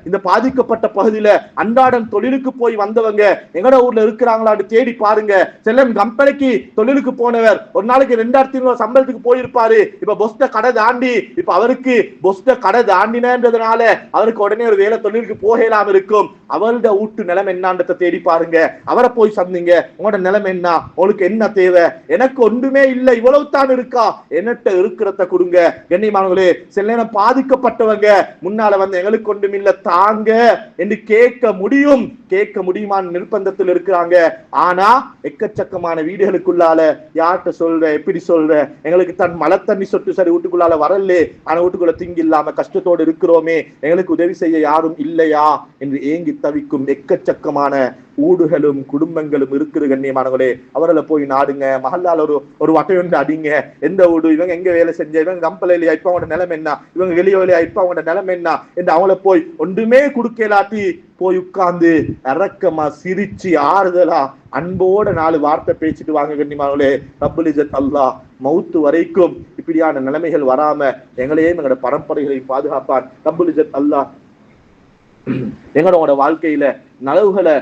இந்த பாதிக்கப்பட்ட பகுதியில அன்றாடம் தொழிலுக்கு போய் வந்தவங்க எங்கட ஊர்ல இருக்கிறாங்களான்னு தேடி பாருங்க. செல்லம் கம்பளைக்கு தொழிலுக்கு போனவர் ஒரு நாளைக்கு 2500 சம்பளத்துக்கு போயிருப்பாரு. இப்ப பொஸ்ட கடை தாண்டி, இப்ப அவருக்கு பொஸ்ட கடை தாண்டினதுனால அவருக்கு உடனே ஒரு வேலை தொழிலுக்கு போகலாம் இருக்கும். அவரோட வீட்டு நிலைமை என்னன்றதை தேடி பாருங்க. அவரை போய் சந்திங்க, உங்களோட நிலைமை என்ன, உங்களுக்கு என்ன தேவை? எனக்கு ஒன்றுமே இல்லை, இவ்வளவு தான் இருக்கா, என்னட்ட இருக்கிறத கொடுங்க. கண்ணியமானவர்களே, சில நேரம் பாதிக்கப்பட்டவங்க முன்னால வந்து எங்களுக்கு ஒன்றும் இல்ல தாங்க என்று கேட்க முடியுமான நிர்பந்தத்தில் இருக்கிறாங்க. ஆனா எக்கச்சக்கமான வீடுகளுக்குள்ளால யார்கிட்ட சொல்ற, எப்படி சொல்ற, எங்களுக்கு தன் மழை தண்ணி சொட்டு சரி வீட்டுக்குள்ளால வரல, ஆனா வீட்டுக்குள்ள திங்கி இல்லாம கஷ்டத்தோடு இருக்கிறோமே, எங்களுக்கு உதவி செய்ய யாரும் இல்லையா என்று ஏங்கி தவிக்கும் எக்கச்சக்கமான ஊடுகளும் குடும்பங்களும் இருக்கிற. கண்ணியமானவர்களே, அவர்களை போய் நாடுங்க. மஹல்லால ஒரு வட்டையொன்று அடிங்க. எந்த ஊடு, இவங்க எங்க வேலை செஞ்ச, இவங்க கம்பளையில இப்ப அவங்களோட நிலைமை என்ன, இவங்க வெளியே வேலையா இப்ப அவங்களோட நிலைமை என்ன என்று அவங்கள போய் ஒன்றுமே குடுக்கலாட்டி போய் உட்கார்ந்து இரக்கமா சிரிச்சு ஆறுதலா அன்போட 4 வார்த்தை பேசிட்டு வாங்க. கண்ணியமானவர்களே, ரப்புல் இஸ்ஸத் அல்லாஹ் மௌத்து வரைக்கும் இப்படியான நிலைமைகள் வராம எங்களையும் எங்களோட பரம்பரைகளையும் பாதுகாப்பான். ரப்புல் இஸ்ஸத் அல்லாஹ் எங்களோட வாழ்க்கையில நலவுகளை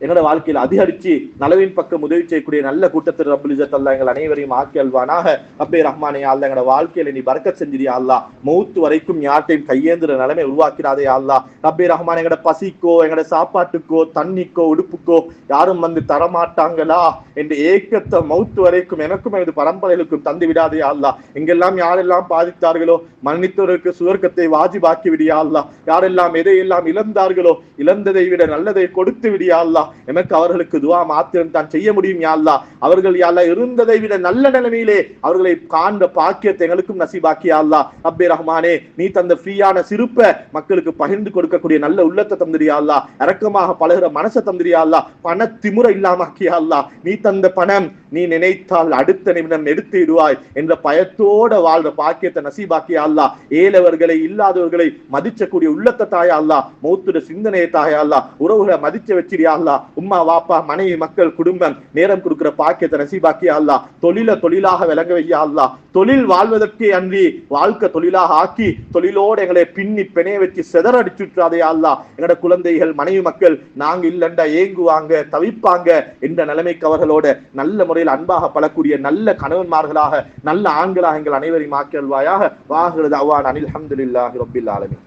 எங்களோட வாழ்க்கையில் அதிகரிச்சு நலவின் பக்கம் உதவி செய்யக்கூடிய நல்ல கூட்டத்தில் ரப்புல் இஸ்ஸத் அல்லாஹ் எங்கள் அனைவரையும் ஆக்கி அல்வானாக. ரப்பே ரஹ்மானே, அல்லாஹ் எங்களோட வாழ்க்கையில நீ பரக்கத் செஞ்சிரியா அல்லாஹ். மௌத்து வரைக்கும் யார்ட்டையும் கையேந்திர நிலைமை உருவாக்கிறாதே அல்லாஹ். ரப்பே ரஹ்மானே, எங்களோட பசிக்கோ எங்களோட சாப்பாட்டுக்கோ தண்ணிக்கோ உடுப்புக்கோ யாரும் வந்து தரமாட்டாங்களா என்று ஏக்கத்தை மௌத்து வரைக்கும் எனக்கும் எனது பரம்பரைகளுக்கும் தந்து விடாதே அல்லாஹ். எங்கெல்லாம் யாரெல்லாம் பாதித்தார்களோ மன்னித்தவருக்கு சுவர்க்கத்தை வாஜிபாக்கி விடியா அல்லாஹ். யாரெல்லாம் எதையெல்லாம் இழந்தார்களோ இழந்ததை விட நல்லதை கொடுத்து விடியா அல்லாஹ். எமக்கு அவர்களுக்கு துவா மாத்திரம் தான் செய்ய முடியும் யா அல்லாஹ். அவர்கள் யா அல்லாஹ் இருந்ததை விட நல்ல நிலைமையிலே அவர்களை காண்ற பாக்கியத்தை எங்களுக்கும் நசீபாக்கி யா அல்லாஹ். ரப்பே ரஹ்மானே, நீ தந்த ஃப்ரீயான சிறுப்ப மக்களுக்கு பகிர்ந்து கொடுக்கக்கூடிய நல்ல உள்ளத்தை தந்திரியா அல்லாஹ். இரக்கமாக பழகுற மனசை தந்திரியா அல்லாஹ். பண திமுறை இல்லாமக்கியா அல்லாஹ். நீ தந்த பணம் நீ நினைத்தால் அடுத்த நிமிடம் எடுத்து விடுவாய் என்ற பயத்தோட வாழ்ற பாக்கியத்தை நசீபாக்கியா அல்லாஹ். ஏழவர்களை இல்லாதவர்களை மதிச்சக்கூடிய உள்ளத்தை தாயா அல்லாஹ். மௌத்துட சிந்தனையை தாயா அல்லாஹ். உறவுகளை மதிச்ச வச்சிரியா அல்லாஹ். உம்மா வாப்பா மனைவி மக்கள் குடும்பம் நேரம் கொடுக்கிற பாக்கியத்தை நசீபாக்கியா அல்லாஹ். தொழிலாக விளங்க வையா அல்லாஹ். தொழில் வாழ்வதற்கே அன்றி வாழ்க்கை தொழிலாக ஆக்கி தொழிலோடு எங்களை பின்னி பிணைய வச்சு செதறடிச்சுட்டாதே அல்லாஹ். எங்களோட குழந்தைகள் மனைவி மக்கள் நாங்க இல்லண்டா ஏங்குவாங்க தவிப்பாங்க என்ற நிலைமைக்கு அவர்களோட நல்ல முறையில் அன்பாக பழக்கூடிய நல்ல கணவன்மார்களாக நல்ல ஆண்களாக எங்கள் அனைவரையும் ஆக்கியல்வாயாக. வாஹிரு தஅவானா அனில் ஹம்துலில்லாஹி ரப்பில் ஆலமீன்.